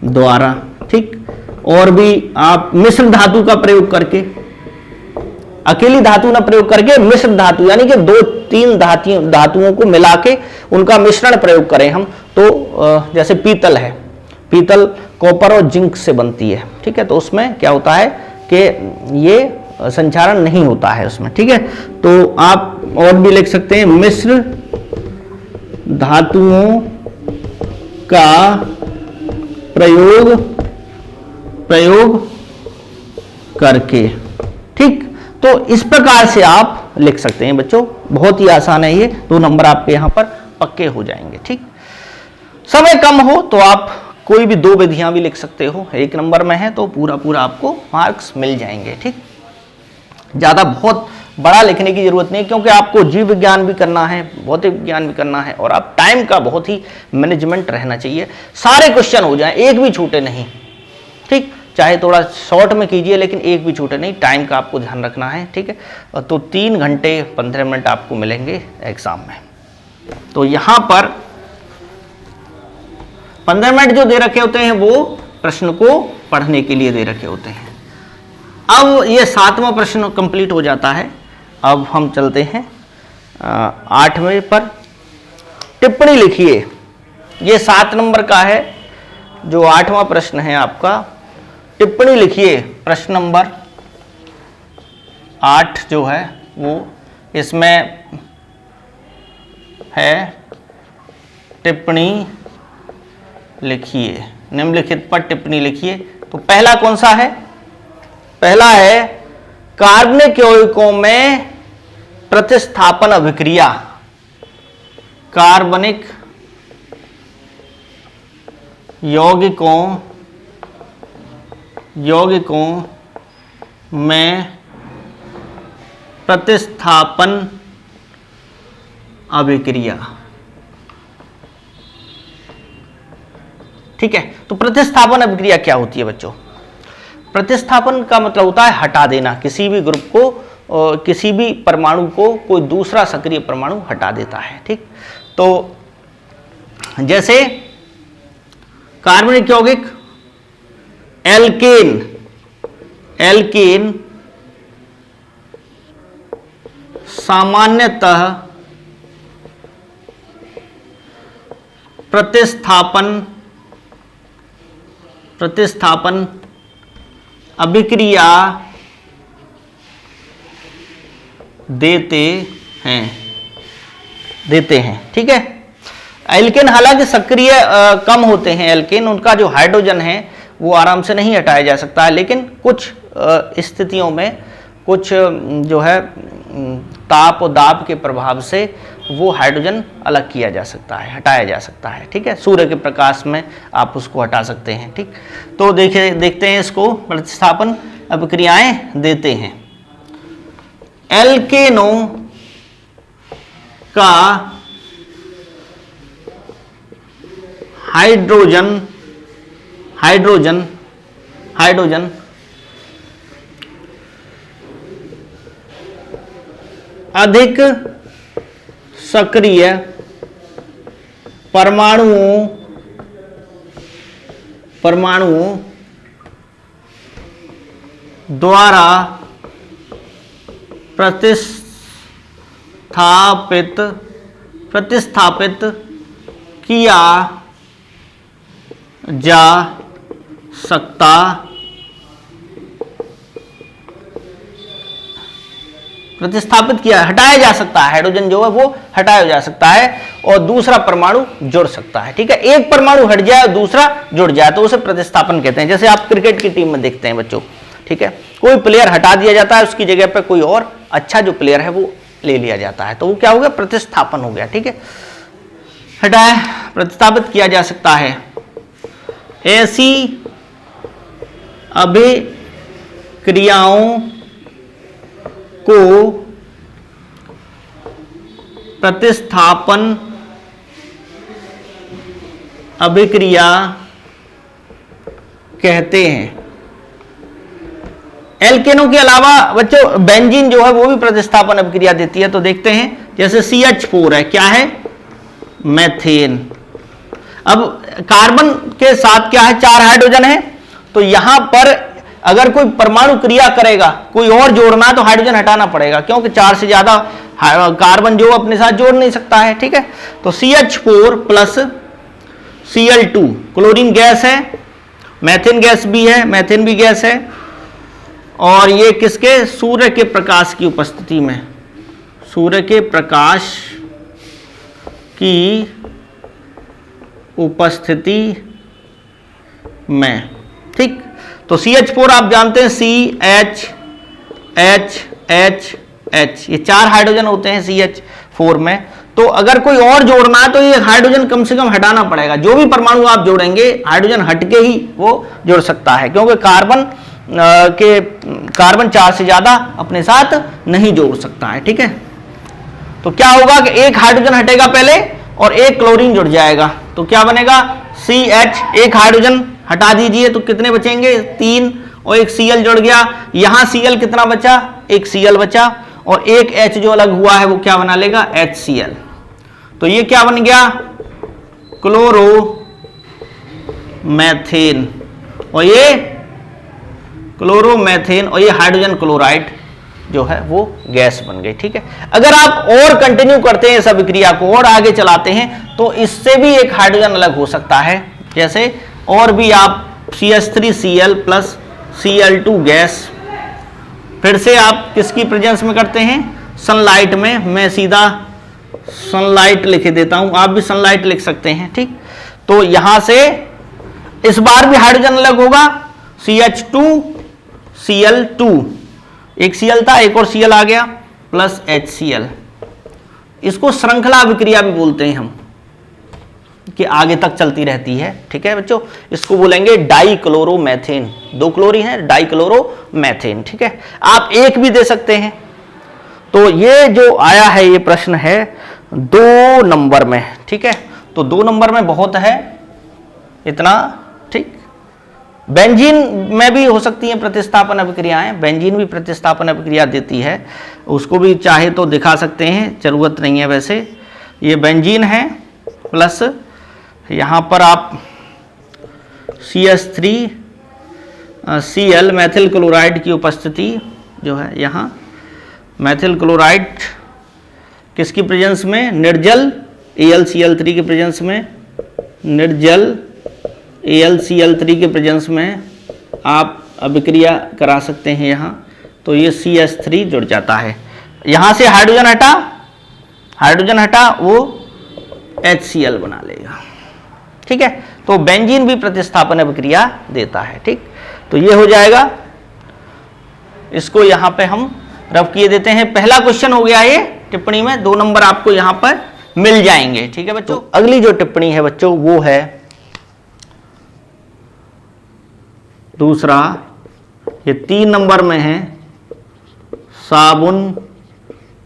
द्वारा। ठीक, और भी आप मिश्र धातु का प्रयोग करके, अकेली धातु ना प्रयोग करके मिश्र धातु, यानी कि 2-3 धातुओं को मिला के उनका मिश्रण प्रयोग करें हम, तो जैसे पीतल है, पीतल कॉपर और जिंक से बनती है। ठीक है, तो उसमें क्या होता है कि ये संचारण नहीं होता है उसमें। ठीक है, तो आप और भी लिख सकते हैं, मिश्र धातुओं का प्रयोग करके। ठीक, तो इस प्रकार से आप लिख सकते हैं बच्चों, बहुत ही आसान है ये, 2 नंबर आपके यहां पर पक्के हो जाएंगे। ठीक, समय कम हो तो आप कोई भी 2 विधियां भी लिख सकते हो, 1 नंबर में है तो पूरा आपको मार्क्स मिल जाएंगे। ठीक, ज्यादा बहुत बड़ा लिखने की जरूरत नहीं, क्योंकि आपको जीव विज्ञान भी करना है, भौतिक विज्ञान भी करना है, और आप टाइम का बहुत ही मैनेजमेंट रहना चाहिए, सारे क्वेश्चन हो जाएं, एक भी छूटे नहीं। ठीक, चाहे थोड़ा शॉर्ट में कीजिए, लेकिन एक भी छूटे नहीं, टाइम का आपको ध्यान रखना है। ठीक है, तो 3 घंटे 15 मिनट आपको मिलेंगे एग्जाम में। तो यहां पर 15 मिनट जो दे रखे होते हैं वो प्रश्न को पढ़ने के लिए दे रखे होते हैं। अब ये 7वां प्रश्न कंप्लीट हो जाता है। अब हम चलते हैं 8वें पर। टिप्पणी लिखिए, ये 7 नंबर का है, जो 8वां प्रश्न है आपका। टिप्पणी लिखिए, प्रश्न नंबर 8 जो है वो, इसमें है टिप्पणी लिखिए, निम्नलिखित पर टिप्पणी लिखिए। तो पहला कौन सा है, पहला है कार्बनिक यौगिकों में प्रतिस्थापन अभिक्रिया। कार्बनिक यौगिकों में प्रतिस्थापन अभिक्रिया। ठीक है, तो प्रतिस्थापन अभिक्रिया क्या होती है बच्चों? प्रतिस्थापन का मतलब होता है हटा देना, किसी भी ग्रुप को, किसी भी परमाणु को कोई दूसरा सक्रिय परमाणु हटा देता है। ठीक, तो जैसे कार्बनिक यौगिक एल्केन सामान्यतः प्रतिस्थापन अभिक्रिया देते हैं, ठीक है। एल्केन हालांकि सक्रिय कम होते हैं, एल्केन उनका जो हाइड्रोजन है वो आराम से नहीं हटाया जा सकता है, लेकिन कुछ स्थितियों में कुछ जो है ताप और दाब के प्रभाव से वो हाइड्रोजन अलग किया जा सकता है, हटाया जा सकता है, ठीक है। सूर्य के प्रकाश में आप उसको हटा सकते हैं, ठीक। तो देखते हैं इसको, प्रतिस्थापन अभिक्रियाएं देते हैं। एल्केनों का हाइड्रोजन अधिक सक्रिय परमाणुओं द्वारा प्रतिस्थापित किया जा सकता हटाया जा सकता है, हाइड्रोजन जो है वो हटाया जा सकता है और दूसरा परमाणु जुड़ सकता है, ठीक है। एक परमाणु हट जाए और दूसरा जुड़ जाए तो उसे प्रतिस्थापन कहते हैं। जैसे आप क्रिकेट की टीम में देखते हैं बच्चों, ठीक है, कोई प्लेयर हटा दिया जाता है, उसकी जगह पे कोई और अच्छा जो प्लेयर है वो ले लिया जाता है, तो वो क्या हो गया, प्रतिस्थापन हो गया, ठीक है। हटाया, प्रतिस्थापित किया जा सकता है। ऐसी अभिक्रियाओं को प्रतिस्थापन अभिक्रिया कहते हैं। एल्केनों के अलावा बच्चों बेंजीन जो है वो भी प्रतिस्थापन अभिक्रिया देती है, तो देखते हैं। जैसे CH4 है, क्या है, मेथेन। अब कार्बन के साथ क्या है, 4 हाइड्रोजन है, तो यहां पर अगर कोई परमाणु क्रिया करेगा, कोई और जोड़ना है तो हाइड्रोजन हटाना पड़ेगा, क्योंकि 4 से ज्यादा कार्बन जो अपने साथ जोड़ नहीं सकता है, ठीक है। तो CH4 plus Cl2 chlorine gas है, मेथेन गैस भी है, मेथेन भी गैस है, और ये किसके, सूर्य के प्रकाश की उपस्थिति में, सूर्य के प्रकाश की उपस्थिति में, ठीक। तो CH4 आप जानते हैं CH ये 4 हाइड्रोजन होते हैं CH4 में, तो अगर कोई और जोड़ना है तो ये हाइड्रोजन कम से कम हटाना पड़ेगा। जो भी परमाणु आप जोड़ेंगे हाइड्रोजन हटके ही वो जुड़ सकता है, क्योंकि कार्बन 4 से ज्यादा अपने साथ नहीं जोड़ सकता है, ठीक है। तो क्या होगा कि एक हाइड्रोजन हटेगा पहले और एक क्लोरीन जुड़ जाएगा, तो क्या बनेगा, CH, एक हाइड्रोजन हटा दीजिए तो कितने बचेंगे, 3, और एक Cl जुड़ गया, यहां Cl कितना बचा, एक Cl बचा, और एक H जो अलग हुआ है वो क्या बना लेगा, HCl। तो ये क्या बन गया, क्लोरोमेथेन, और ये क्लोरोमेथेन, और ये हाइड्रोजन क्लोराइड जो है वो गैस बन गई, ठीक है। अगर आप और कंटिन्यू करते हैं इस अभिक्रिया को और आगे चलाते हैं तो इससे भी एक हाइड्रोजन अलग हो सकता है। जैसे और भी आप CH3Cl प्लस Cl2 गैस, फिर से आप किसकी प्रेजेंस में करते हैं, सनलाइट में, मैं सीधा सनलाइट लिख देता हूं, आप भी सनलाइट लिख सकते हैं, ठीक। तो यहां से इस बार भी हाइड्रोजन अलग होगा, CH2Cl2, एक Cl था, एक और Cl आ गया, प्लस HCl। इसको श्रृंखला अभिक्रिया भी बोलते हैं हम, कि आगे तक चलती रहती है, ठीक है बच्चों। इसको बोलेंगे डाइक्लोरोमेथेन, 2 क्लोरीन है, डाइक्लोरोमेथेन, ठीक है। आप एक भी दे सकते हैं। तो ये जो आया है ये प्रश्न है 2 नंबर में, ठीक है। तो 2 नंबर में बहुत है इतना, ठीक। बेंजीन में भी हो सकती है प्रतिस्थापन अभिक्रियाएं, बेंजीन भी प्रतिस्थापन अभिक्रिया देती है, उसको भी चाहे तो दिखा सकते हैं, जरूरत नहीं है वैसे। ये बेंजीन है, प्लस यहाँ पर आप CH3Cl मैथिल क्लोराइड की उपस्थिति जो है, यहाँ मैथिल क्लोराइड किसकी प्रेजेंस में, निर्जल AlCl3 के प्रेजेंस में, निर्जल AlCl3 के प्रेजेंस में आप अभिक्रिया करा सकते हैं यहाँ। तो ये CH3 जुड़ जाता है, यहां से हाइड्रोजन हटा वो HCl बना लेगा। ठीक है, तो बेंजीन भी प्रतिस्थापन अभिक्रिया देता है। ठीक, तो ये हो जाएगा, इसको यहां पे हम रफ किए देते हैं। पहला क्वेश्चन हो गया ये टिप्पणी में, 2 नंबर आपको यहां पर मिल जाएंगे। ठीक है बच्चों, अगली जो टिप्पणी है बच्चों वो है दूसरा, ये 3 नंबर में है, साबुन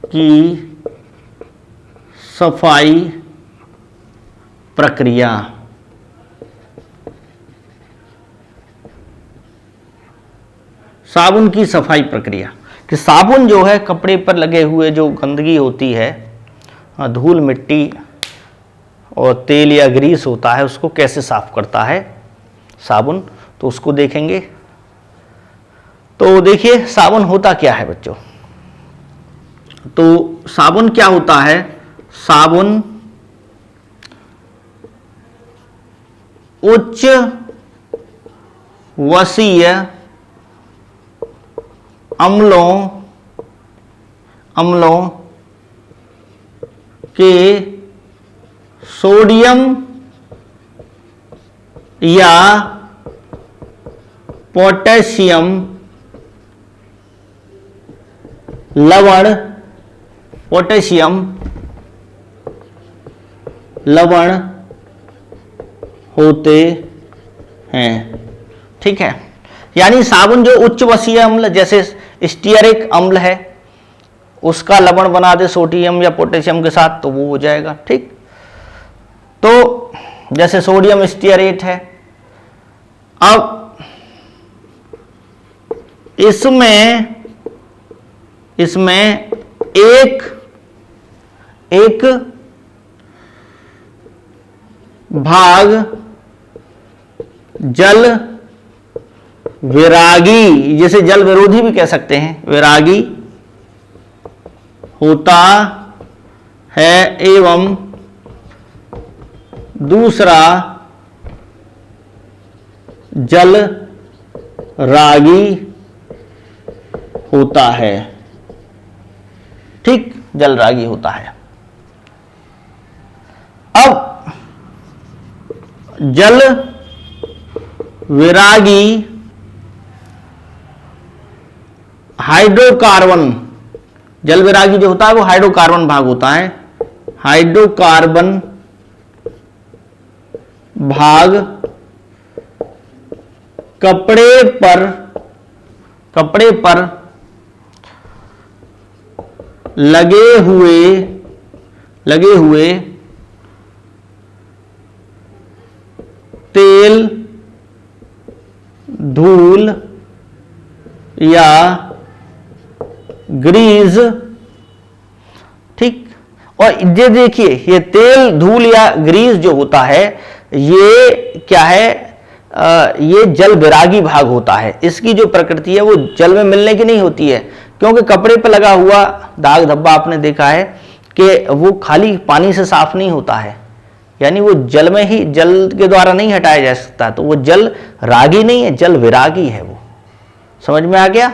की सफाई प्रक्रिया। साबुन की सफाई प्रक्रिया कि साबुन जो है कपड़े पर लगे हुए जो गंदगी होती है, धूल मिट्टी और तेल या ग्रीस होता है, उसको कैसे साफ करता है साबुन, तो उसको देखेंगे। तो देखिए साबुन होता क्या है बच्चों, तो साबुन क्या होता है, साबुन उच्च वसीय अम्लों के सोडियम या पोटेशियम लवण होते हैं। ठीक है, यानी साबुन जो उच्च वसीय अम्ल जैसे स्टीयरिक अम्ल है उसका लवण बना दे सोडियम या पोटेशियम के साथ, तो वो हो जाएगा। ठीक, तो जैसे सोडियम स्टीयरेट है, अब इसमें एक भाग जल विरागी, जिसे जल विरोधी भी कह सकते हैं, विरागी होता है एवं दूसरा जल रागी होता है। ठीक, जल रागी होता है। अब जल विरागी हाइड्रोकार्बन, जल विरागी जो होता है वो हाइड्रोकार्बन भाग होता है, हाइड्रोकार्बन भाग कपड़े पर लगे हुए तेल, धूल या ग्रीस। ठीक, और ये देखिए ये तेल, धूल या ग्रीस जो होता है ये क्या है, ये जल विरागी भाग होता है। इसकी जो प्रकृति है वो जल में मिलने की नहीं होती है, क्योंकि कपड़े पर लगा हुआ दाग धब्बा आपने देखा है कि वो खाली पानी से साफ नहीं होता है, यानी वो जल में ही, जल के द्वारा नहीं हटाया जा सकता, तो वो जल रागी नहीं है, जल विरागी है। वो समझ में आ गया,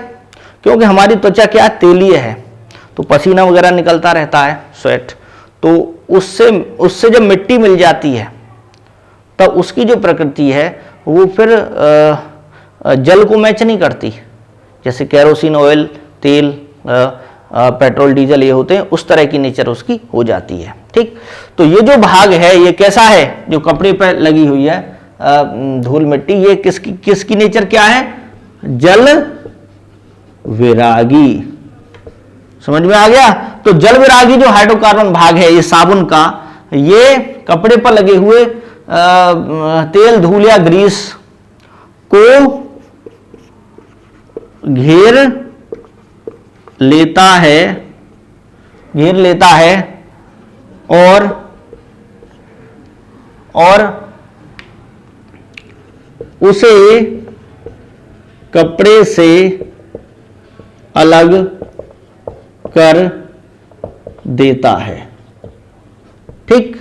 क्योंकि हमारी त्वचा क्या तेलीय है, तो पसीना वगैरह निकलता रहता है, स्वेट, तो उससे जब मिट्टी मिल जाती है तब उसकी जो प्रकृति है वो फिर जल को मैच नहीं करती। जैसे केरोसिन ऑयल, तेल, पेट्रोल, डीजल ये होते हैं, उस तरह की नेचर उसकी हो जाती है। ठीक, तो ये जो भाग है ये कैसा है, जो कपड़े पर लगी हुई है धूल मिट्टी, ये किसकी नेचर क्या है, जल विरागी। समझ में आ गया, तो जल विरागी जो हाइड्रोकार्बन भाग है ये साबुन का, ये कपड़े पर लगे हुए तेल, धूल या ग्रीस को घेर लेता है और उसे कपड़े से अलग कर देता है। ठीक,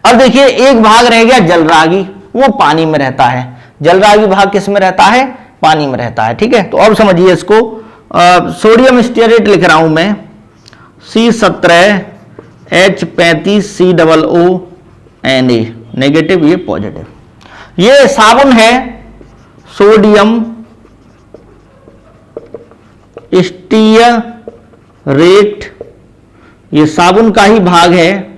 अब देखिए एक भाग रह गया जलरागी, वो पानी में रहता है। जलरागी भाग किस में रहता है, पानी में रहता है। ठीक है, तो अब समझिए इसको, सोडियम स्टीयरेट लिख रहा हूं मैं, C17H35COO Na नेगेटिव, ये पॉजिटिव। ये साबुन है सोडियम स्टीयरेट, ये साबुन का ही भाग है।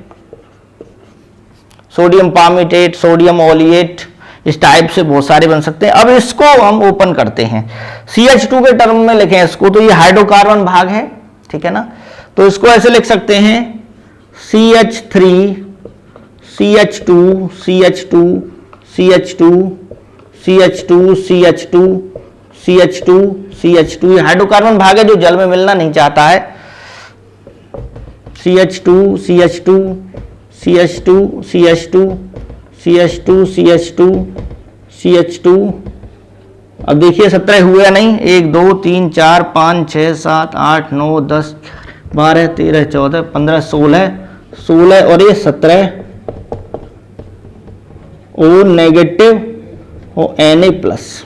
सोडियम पार्मेटेट, सोडियम ओलिएट, इस टाइप से बहुत सारे बन सकते हैं। अब इसको हम ओपन करते हैं, CH2 के टर्म में लिखें इसको, तो ये हाइड्रोकार्बन भाग है, ठीक है ना। तो इसको ऐसे लिख सकते हैं CH3 CH2 CH2 CH2 CH2 CH2 CH2 CH2, ये हाइड्रोकार्बन भाग है जो जल में मिलना नहीं चाहता है। CH2 CH2 CH2 CH2 CH2 CH2 CH2। अब देखिए 17 हुए या नहीं, 1 2 3 4 5 6 7 8 9 10 12 13 14 15 16 और ये 17 O नेगेटिव और Na प्लस।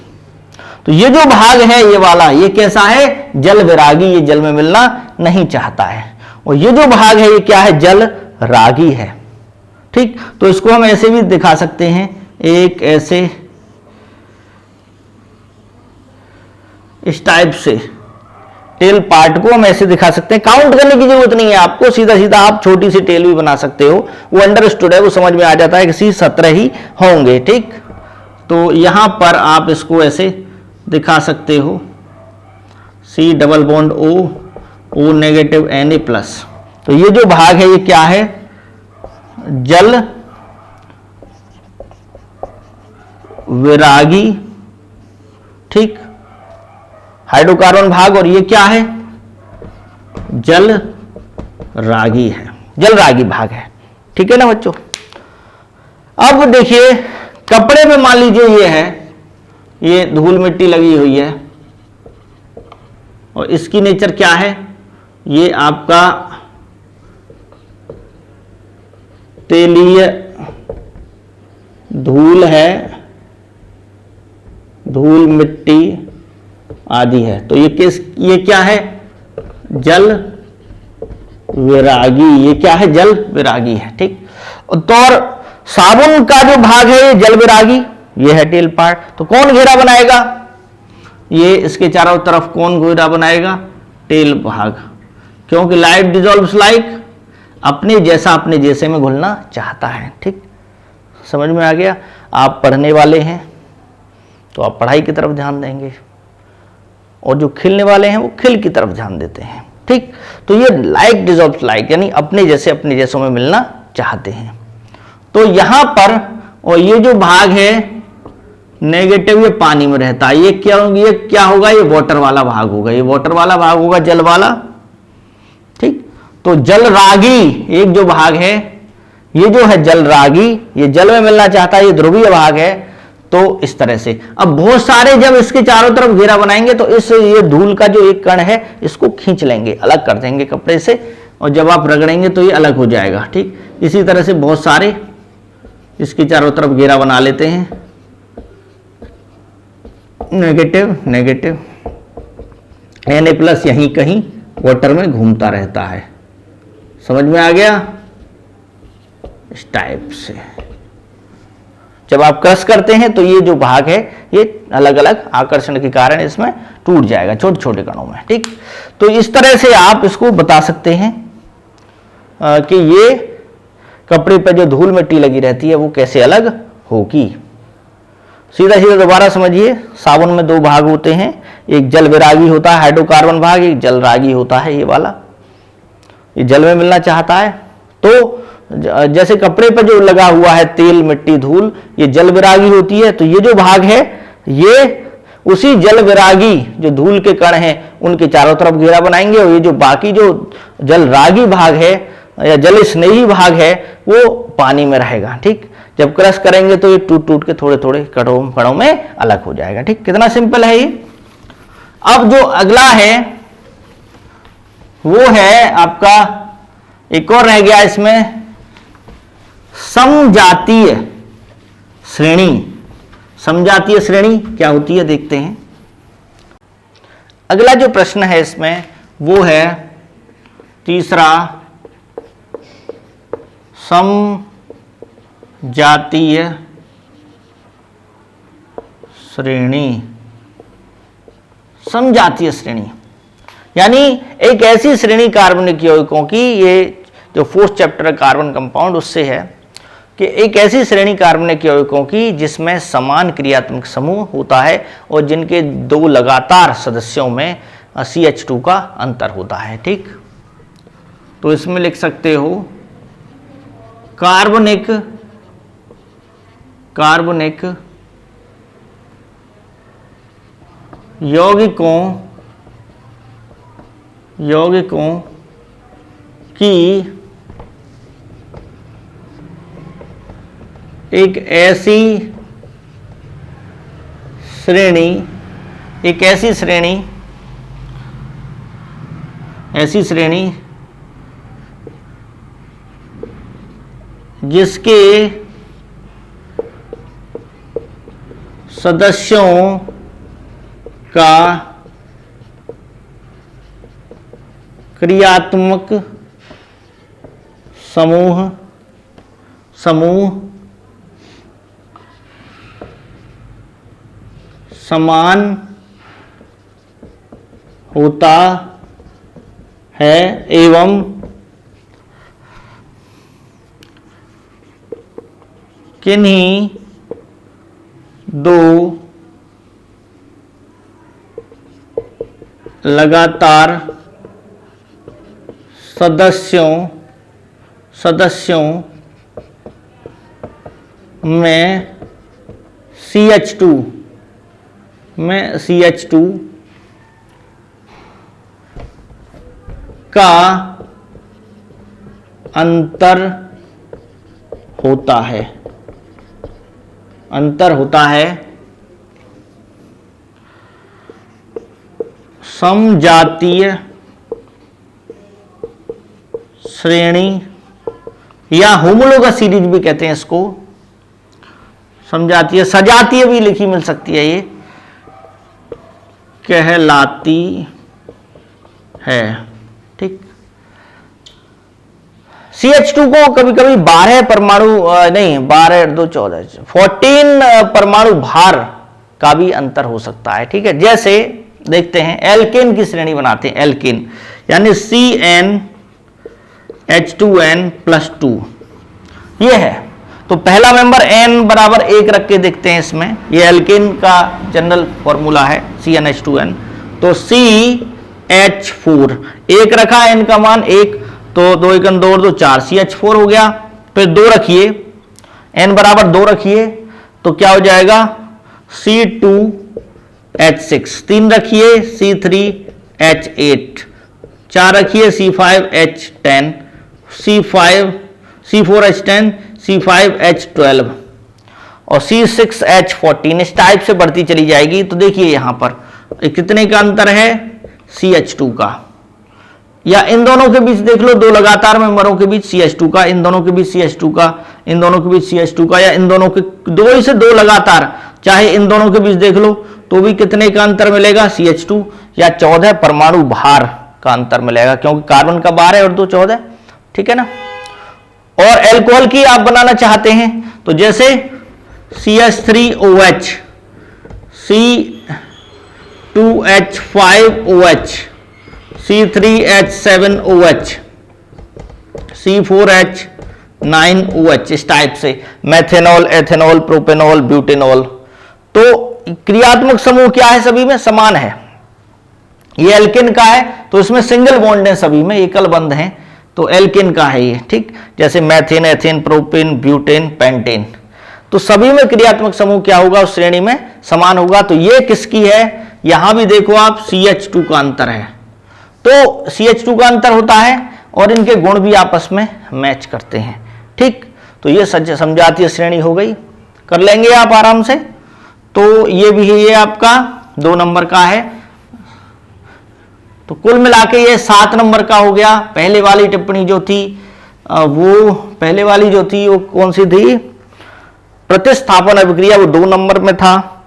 तो ये जो भाग है ये वाला, ये कैसा है? जल विरागी, ये जल में मिलना नहीं चाहता है। और ये जो भाग है ये क्या है? जल रागी है, ठीक। तो इसको हम ऐसे भी दिखा सकते हैं, एक ऐसे इस टाइप से टेल पार्ट को हम ऐसे दिखा सकते हैं। काउंट करने की जरूरत नहीं है आपको, सीधा सीधा आप छोटी सी टेल भी बना सकते हो, वो अंडरस्टूड है, वो समझ में आ जाता है कि C17 ही होंगे, ठीक। तो यहां पर आप इसको ऐसे दिखा सकते हो, C double bond O negative Na plus. तो ये जो भाग है ये क्या है? जल विरागी, ठीक, हाइड्रोकार्बन भाग। और ये क्या है? जल रागी है, जल रागी भाग है, ठीक है ना बच्चों। अब देखिए कपड़े में मान लीजिए ये है, ये धूल मिट्टी लगी हुई है और इसकी नेचर क्या है? ये आपका तेलीय धूल है, धूल मिट्टी आदि है। तो ये क्या है? जल विरागी, ये क्या है? जल विरागी है, ठीक। तो और साबुन का जो भाग है ये जल विरागी, ये है टेल पार्ट। तो कौन घेरा बनाएगा? ये इसके चारों तरफ कौन घेरा बनाएगा? टेल भाग, क्योंकि लाइट डिजॉल्व्स लाइक, अपने जैसे में घुलना चाहता है, ठीक। समझ में आ गया? आप पढ़ने वाले हैं तो आप पढ़ाई की तरफ ध्यान देंगे, और जो खिलने वाले हैं वो खिल की तरफ ध्यान देते हैं, ठीक। तो ये लाइक डिजॉल्व्स लाइक, यानी अपने जैसों में मिलना चाहते हैं। तो यहां पर, और ये जो भाग है नेगेटिव, ये पानी में रहता है। ये क्या होगा? ये वाटर वाला भाग होगा, ये वाटर वाला भाग होगा, जल वाला, ठीक। तो जल रागी एक जो भाग है, ये जो है जल रागी, ये जल में मिलना चाहता है, ये ध्रुवीय भाग है। तो इस तरह से अब बहुत सारे जब इसके चारों तरफ घेरा बनाएंगे तो ये धूल का जो एक कण है इसको खींच लेंगे, अलग कर देंगे कपड़े से, और जब आप रगड़ेंगे तो ये अलग हो जाएगा, ठीक। इसी तरह से बहुत सारे इसके चारों तरफ घेरा बना लेते हैं, नेगेटिव नेगेटिव, Na प्लस यहीं कहीं वाटर में घूमता रहता है। समझ में आ गया? इस टाइप से जब आप क्रश करते हैं तो ये जो भाग है ये अलग अलग आकर्षण के कारण इसमें टूट जाएगा छोटे छोटे कणों में, ठीक। तो इस तरह से आप इसको बता सकते हैं कि ये कपड़े पर जो धूल मिट्टी लगी रहती है वो कैसे अलग होगी। सीधा सीधा दोबारा समझिए, साबुन में दो भाग होते हैं, एक जल विरागी होता है हाइड्रोकार्बन भाग, एक जल रागी होता है ये वाला, ये जल में मिलना चाहता है। तो जैसे कपड़े पर जो लगा हुआ है तेल मिट्टी धूल, ये जल विरागी होती है। तो ये जो भाग है ये उसी जल विरागी जो धूल के कण हैं उनके चारों तरफ घेरा बनाएंगे, और ये जो बाकी जो जल रागी भाग है या जल स्नेही भाग है वो पानी में रहेगा, ठीक। जब क्रश करेंगे तो ये टूट टूट के थोड़े थोड़े कणों में अलग हो जाएगा, ठीक। कितना सिंपल है ये। अब जो अगला है वो है आपका, एक और रह गया इसमें, समजातीय श्रेणी। समजातीय श्रेणी क्या होती है देखते हैं। अगला जो प्रश्न है इसमें वो है तीसरा समजातीय श्रेणी, समजातीय श्रेणी यानी एक ऐसी श्रेणी कार्बनिक यौगिकों की, ये जो फोर्थ चैप्टर कार्बन कंपाउंड उससे है कि एक ऐसी श्रेणी कार्बनिक यौगिकों की जिसमें समान क्रियात्मक समूह होता है और जिनके दो लगातार सदस्यों में CH2 का अंतर होता है। ठीक, तो इसमें लिख सकते हो कार्बनिक यौगिकों की एक ऐसी श्रेणी जिसके सदस्यों का क्रियात्मक समूह समान होता है एवं किन्हीं दो लगातार सदस्यों में CH2 का अंतर होता है समजातीय श्रेणी या होमोलोगस सीरीज भी कहते हैं इसको, समजातीय सजातीय भी लिखी मिल सकती है, ये कहलाती है। ठीक, CH2 को कभी कभी 12 परमाणु नहीं 12 2 14 14 परमाणु भार का भी अंतर हो सकता है। ठीक है, जैसे देखते हैं एल्केन की श्रेणी बनाते हैं, एल्केन यानी CnH2n+2 ये है। तो पहला मेंबर n बराबर 1 रख के देखते हैं इसमें, ये एल्केन का जनरल फॉर्मूला है CnH2n। तो CH4 1 रखा, n का मान 1, तो 2 1 2 2 4 CH4 हो गया। फिर 2 रखिए, n बराबर 2 रखिए तो क्या हो जाएगा C2H6, 3 रखिए C3H8, 4 रखिए C5H10, C4H10, C5H12 और C6H14 इस टाइप से बढ़ती चली जाएगी। तो देखिए यहां पर कितने का अंतर है CH2 का, या इन दोनों के बीच देख लो, दो लगातार मेंबरों के बीच CH2 का, इन दोनों के बीच CH2 का, इन दोनों के बीच CH2 का, या इन दोनों के दो ही से दो लगातार, चाहे इन दोनों के बीच देख लो तो भी कितने का अंतर मिलेगा CH2 या 14 परमाणु भार का अंतर मिलेगा, क्योंकि कार्बन का 12 और 2 14। ठीक है ना। और एल्कोहल की आप बनाना चाहते हैं तो जैसे CH3OH, C2H5OH, C3H7OH, C4H9OH इस टाइप से, मेथेनॉल, एथेनॉल, प्रोपेनॉल, ब्यूटेनॉल। तो क्रियात्मक समूह क्या है, सभी में समान है। ये एल्केन का है तो इसमें सिंगल बॉन्ड है, सभी में एकल बंध है, तो एल्केन का है ये। ठीक, जैसे methane, ethane, propane, butane, pentane, तो सभी में क्रियात्मक समूह क्या होगा, उस श्रेणी में समान होगा। तो ये किसकी है, यहां भी देखो आप CH2 का अंतर है, तो CH2 का अंतर होता है और इनके गुण भी आपस में मैच करते हैं। ठीक, तो ये समजातीय श्रेणी हो गई, कर लेंगे आप आराम से। तो ये भी है, ये आपका 2 नंबर का है। तो कुल मिला के ये 7 नंबर का हो गया। पहले वाली टिप्पणी जो थी वो पहले वाली जो थी वो कौन सी थी, प्रतिस्थापन अभिक्रिया, वो 2 नंबर में था।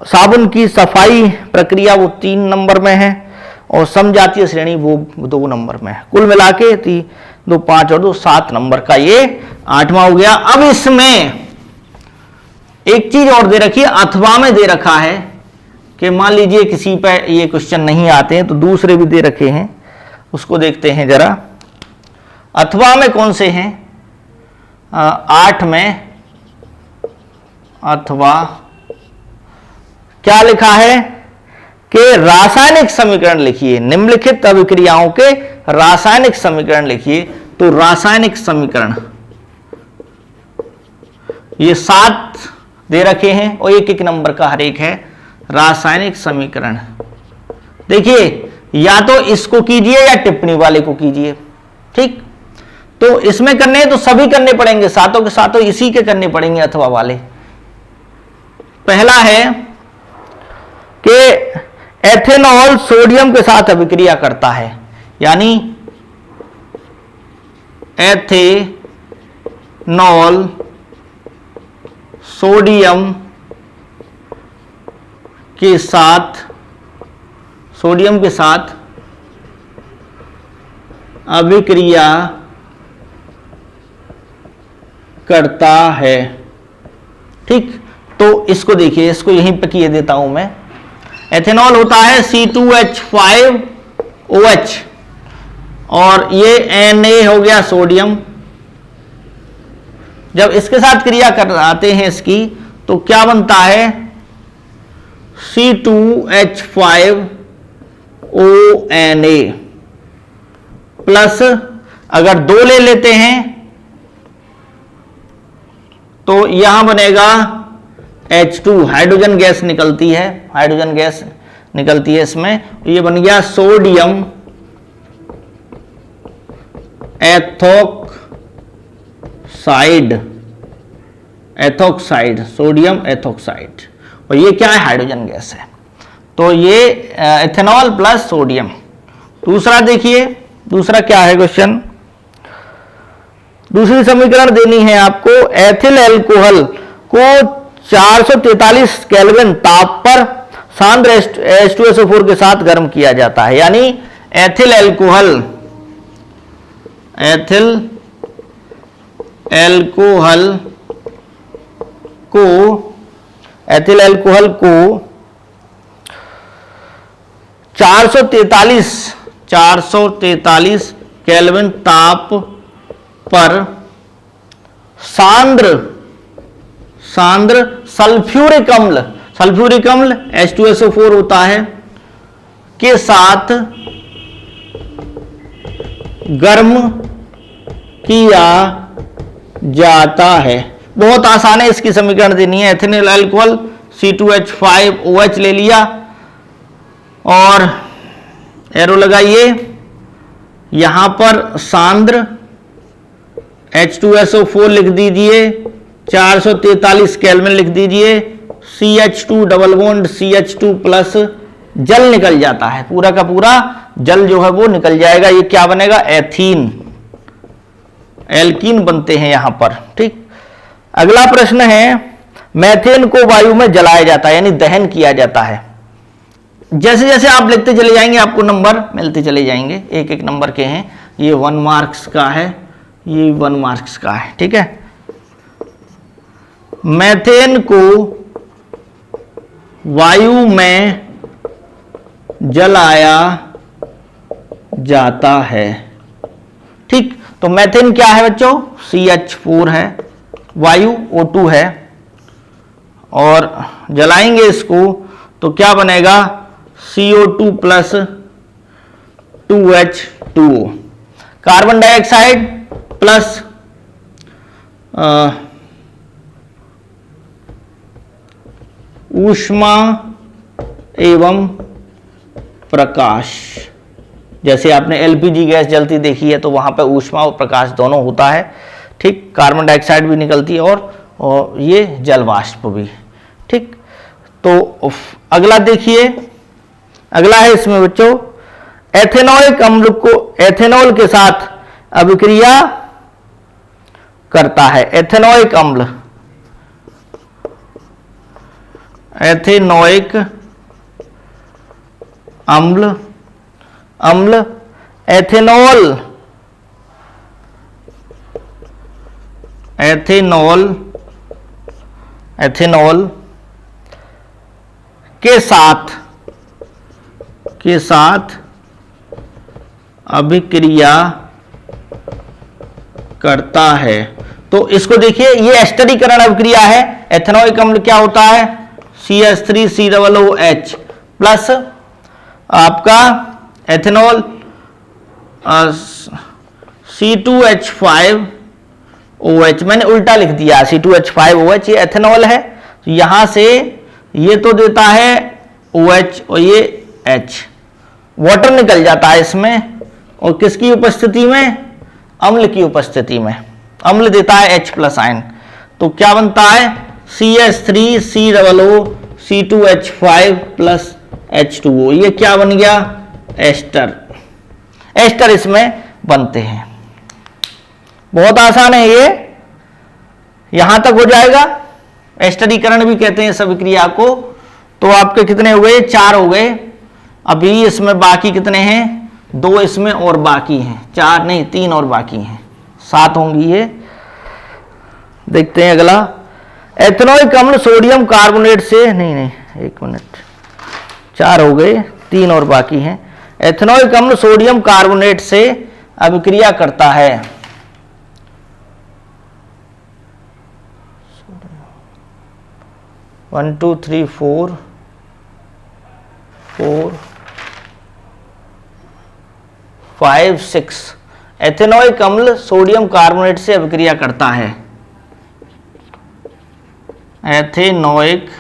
साबुन की सफाई प्रक्रिया वो 3 नंबर में है। और समजातीय श्रेणी वो 2 नंबर में है। कुल मिला के 3, 2, 5 और 2, 7 नंबर का ये 8वां हो गया। अब इसमें एक चीज और दे रखी है, अथवा में दे रखा है कि मान लीजिए किसी पे ये क्वेश्चन नहीं आते हैं तो दूसरे भी दे रखे हैं, उसको देखते हैं जरा। अथवा में कौन से हैं? 8 में अथवा क्या लिखा है कि रासायनिक समीकरण लिखिए, निम्नलिखित अभिक्रियाओं के रासायनिक समीकरण लिखिए। तो रासायनिक समीकरण ये 7 दे रखे हैं और 1-1 नंबर का हर एक है। रासायनिक समीकरण देखिए, या तो इसको कीजिए या टिप्पणी वाले को कीजिए, ठीक। तो इसमें करने हैं तो सभी करने पड़ेंगे, सातों के सातों इसी के करने पड़ेंगे अथवा वाले। पहला है कि एथेनॉल सोडियम के साथ अभिक्रिया करता है, यानी एथेनॉल सोडियम के साथ अभिक्रिया करता है, ठीक। तो इसको देखिए, इसको यहीं पे किए देता हूं मैं। एथेनॉल होता है C2H5OH और ये Na हो गया सोडियम। जब इसके साथ क्रिया कराते हैं इसकी तो क्या बनता है? C2H5ONa प्लस, अगर 2 ले लेते हैं तो यहां बनेगा H2, हाइड्रोजन गैस निकलती है, हाइड्रोजन गैस निकलती है इसमें। ये बन गया सोडियम एथोक्साइड, सोडियम एथोक्साइड। और ये क्या है? हाइड्रोजन गैस है। तो ये एथेनॉल प्लस सोडियम। दूसरा देखिए, दूसरा क्या है क्वेश्चन? दूसरी समीकरण देनी है आपको। एथिल अल्कोहल को 443 केल्विन ताप पर सांद्र H2SO4 के साथ गर्म किया जाता है, यानी एथिल अल्कोहल को 443 केल्विन ताप पर सांद्र सल्फ्यूरिक अम्ल H2SO4 होता है के साथ गर्म किया जाता है। बहुत आसान है, इसकी समीकरण देनी है। एथिल अल्कोहल C2H5OH ले लिया और एरो लगाइए, यहां पर सांद्र H2SO4 लिख दीजिए, 443 केल्विन लिख दीजिए, CH2 double bond CH2 plus जल निकल जाता है, पूरा का पूरा जल जो है वो निकल जाएगा। ये क्या बनेगा? एथीन, एल्कीन बनते हैं यहां पर, ठीक। अगला प्रश्न है, मेथेन को वायु में जलाया जाता है, यानी दहन किया जाता है। जैसे जैसे आप लिखते चले जाएंगे आपको नंबर मिलते चले जाएंगे, 1-1 नंबर के हैं। ये 1 मार्क्स का है, ये 1 मार्क्स का है, ठीक है। मेथेन को वायु में जलाया जाता है, ठीक। तो मेथेन क्या है बच्चों? CH4 है, वायु O2 है, और जलाएंगे इसको तो क्या बनेगा? CO2 plus 2H2O, carbon dioxide plus ऊष्मा एवं प्रकाश। जैसे आपने LPG गैस जलती देखी है तो वहां पे ऊष्मा और प्रकाश दोनों होता है, ठीक। कार्बन डाइऑक्साइड भी निकलती है और ये जल वाष्प भी, ठीक। तो अगला देखिए, अगला है इसमें बच्चों, एथेनॉइक अम्ल को एथेनॉल के साथ अभिक्रिया करता है। एथेनॉइक अम्ल अम्ल, एथेनॉल, एथेनॉल, एथेनॉल के साथ अभिक्रिया करता है। तो इसको देखिए, ये एस्टरीकरण अभिक्रिया है। एथेनॉइक अम्ल क्या होता है, CH3COOH प्लस आपका एथेनॉल C2H5OH, मैंने उल्टा लिख दिया, C2H5OH ये एथेनॉल है, तो यहां से ये तो देता है OH और ये H, वाटर निकल जाता है इसमें, और किसकी उपस्थिति में, अम्ल की उपस्थिति में, अम्ल देता है H प्लस आयन। तो क्या बनता है, CH3COO C2H5 प्लस H2O, ये क्या बन गया, एस्टर। एस्टर इसमें बनते हैं। बहुत आसान है ये, यहां तक हो जाएगा। एस्टरीकरण भी कहते हैं इस अभिक्रिया को। तो आपके कितने हो गए, 4 हो गए। अभी इसमें बाकी कितने हैं, 2 इसमें और बाकी हैं, 4 नहीं 3 और बाकी हैं, 7 होंगी ये। देखते हैं अगला, एथेनॉइक अम्ल सोडियम कार्बोनेट से, नहीं 1 मिनट, 4 हो गए, 3 और बाकी हैं। एथेनॉइक अम्ल सोडियम कार्बोनेट से अभिक्रिया करता है। 1 2 3 4 5 6, एथेनॉइक अम्ल सोडियम कार्बोनेट से अभिक्रिया करता है। एथेनॉइक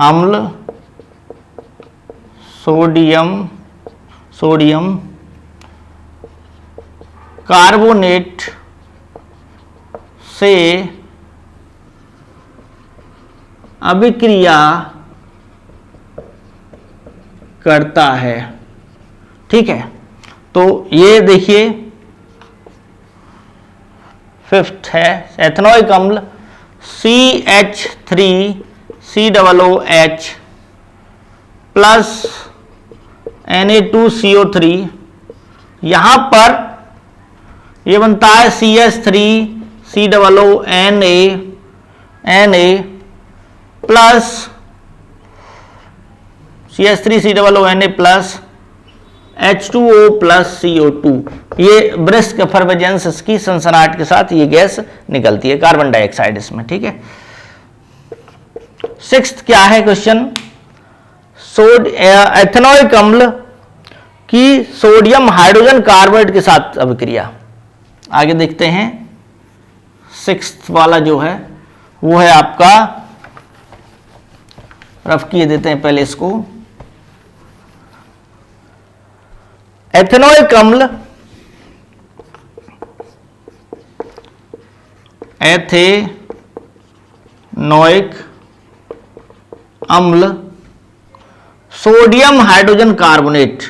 अम्ल सोडियम कार्बोनेट से अभिक्रिया करता है। ठीक है, तो ये देखिए 5th है, एथेनॉइक अम्ल CH3COOH प्लस Na2CO3, यहां पर ये बनता है CH3COONA plus CH3COONA plus H2O plus CO2। ये ब्रिस्क एफरवेजेंस की सनसनाहट के साथ ये गैस निकलती है, कार्बन डाइऑक्साइड इसमें। ठीक है, 6th क्या है क्वेश्चन, एथेनॉइक अम्ल की सोडियम हाइड्रोजन कार्बोनेट के साथ अभिक्रिया। आगे देखते हैं, 6th वाला जो है वो है आपका, रफ किए देते हैं पहले इसको। एथेनॉइक अम्ल sodium hydrogen carbonate,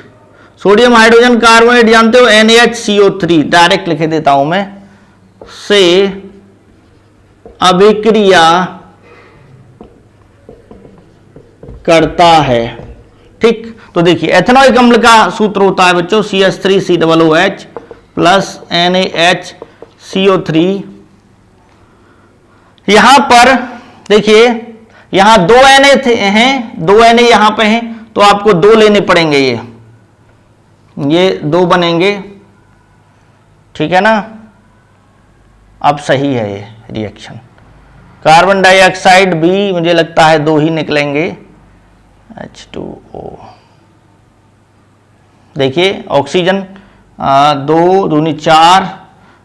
sodium hydrogen carbonate जानते हो, NaHCO3, डायरेक्ट लिख देता हूं मैं, से अभिक्रिया करता है। ठीक, तो देखिए एथेनॉइक अम्ल का सूत्र होता है बच्चों CH3COOH प्लस NaHCO3। यहां पर देखिए, यहां 2 Na हैं, 2 Na यहां पे हैं, तो आपको 2 लेने पड़ेंगे, ये 2 बनेंगे। ठीक है ना, अब सही है ये रिएक्शन। कार्बन डाइऑक्साइड भी मुझे लगता है 2 ही निकलेंगे, H2O। देखिए ऑक्सीजन 2 दूनी 4,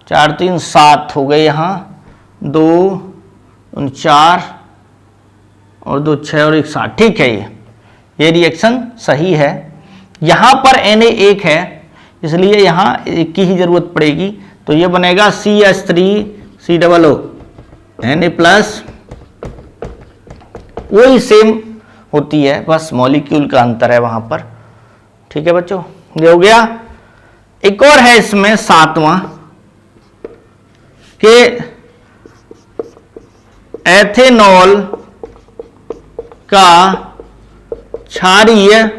4 3 7 हो गए, यहाँ 2 4 और 2 6 और 1 7। ठीक है, ये रिएक्शन सही है। यहां पर Na1 है, इसलिए यहां एक की ही जरूरत पड़ेगी, तो ये बनेगा CH3COO Na प्लस, वही सेम होती है, बस मॉलिक्यूल का अंतर है वहां पर। ठीक है बच्चों, ये हो गया। एक और है इसमें 7वां के एथेनॉल का क्षारीय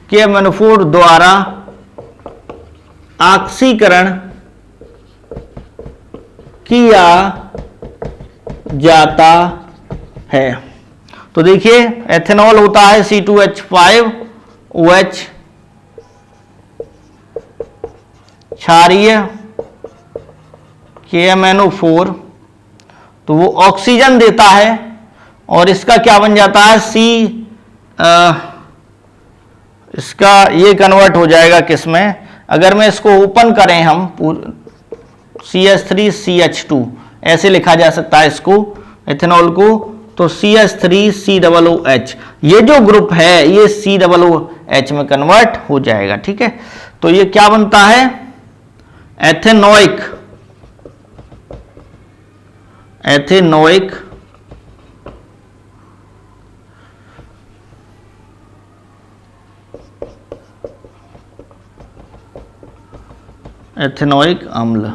KMnO4 द्वारा ऑक्सीकरण किया जाता है। तो देखिए एथेनॉल होता है C2H5OH, क्षारीय KMnO4, तो वो ऑक्सीजन देता है और इसका क्या बन जाता है इसका ये कन्वर्ट हो जाएगा किसमें, अगर मैं इसको ओपन करें हम CH3CH2 ऐसे लिखा जा सकता है इसको एथेनॉल को, तो CH3COOH ये जो ग्रुप है ये COOH में कन्वर्ट हो जाएगा। ठीक है, तो ये क्या बनता है एथेनोइक अम्ल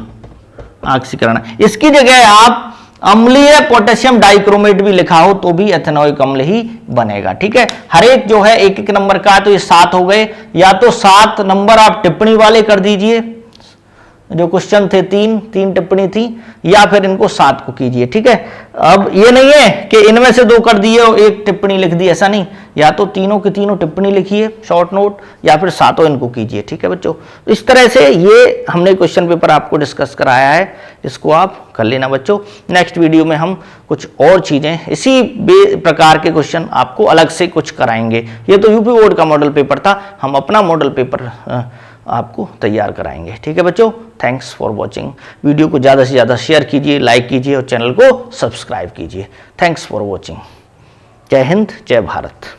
ऑक्सीकरण। इसकी जगह आप अम्लीय पोटेशियम डाइक्रोमेट भी लिखा हो तो भी एथेनोइक अम्ल ही बनेगा। ठीक है, हर एक जो है एक एक नंबर का है, तो ये 7 हो गए, या तो 7 नंबर आप टिप्पणी वाले कर दीजिए, जो क्वेश्चन थे 3 टिप्पणी थी, या फिर इनको 7 को कीजिए। ठीक है, अब ये नहीं है कि इनमें से 2 कर दिए और 1 टिप्पणी लिख दी, ऐसा नहीं, या तो तीनों की तीनों टिप्पणी लिखिए शॉर्ट नोट, या फिर 7 इनको कीजिए। ठीक है बच्चों, इस तरह से ये हमने क्वेश्चन पेपर आपको डिस्कस कराया है, इसको आप कर लेना बच्चों। नेक्स्ट वीडियो में हम कुछ और चीजें इसी प्रकार के क्वेश्चन आपको अलग से कुछ कराएंगे। ये तो यूपी बोर्ड का मॉडल पेपर था, हम अपना मॉडल पेपर आपको तैयार कराएंगे। ठीक है बच्चों, थैंक्स फॉर वॉचिंग। वीडियो को ज़्यादा से ज़्यादा शेयर कीजिए, लाइक कीजिए और चैनल को सब्सक्राइब कीजिए। Thanks for watching. जय हिंद, जय भारत।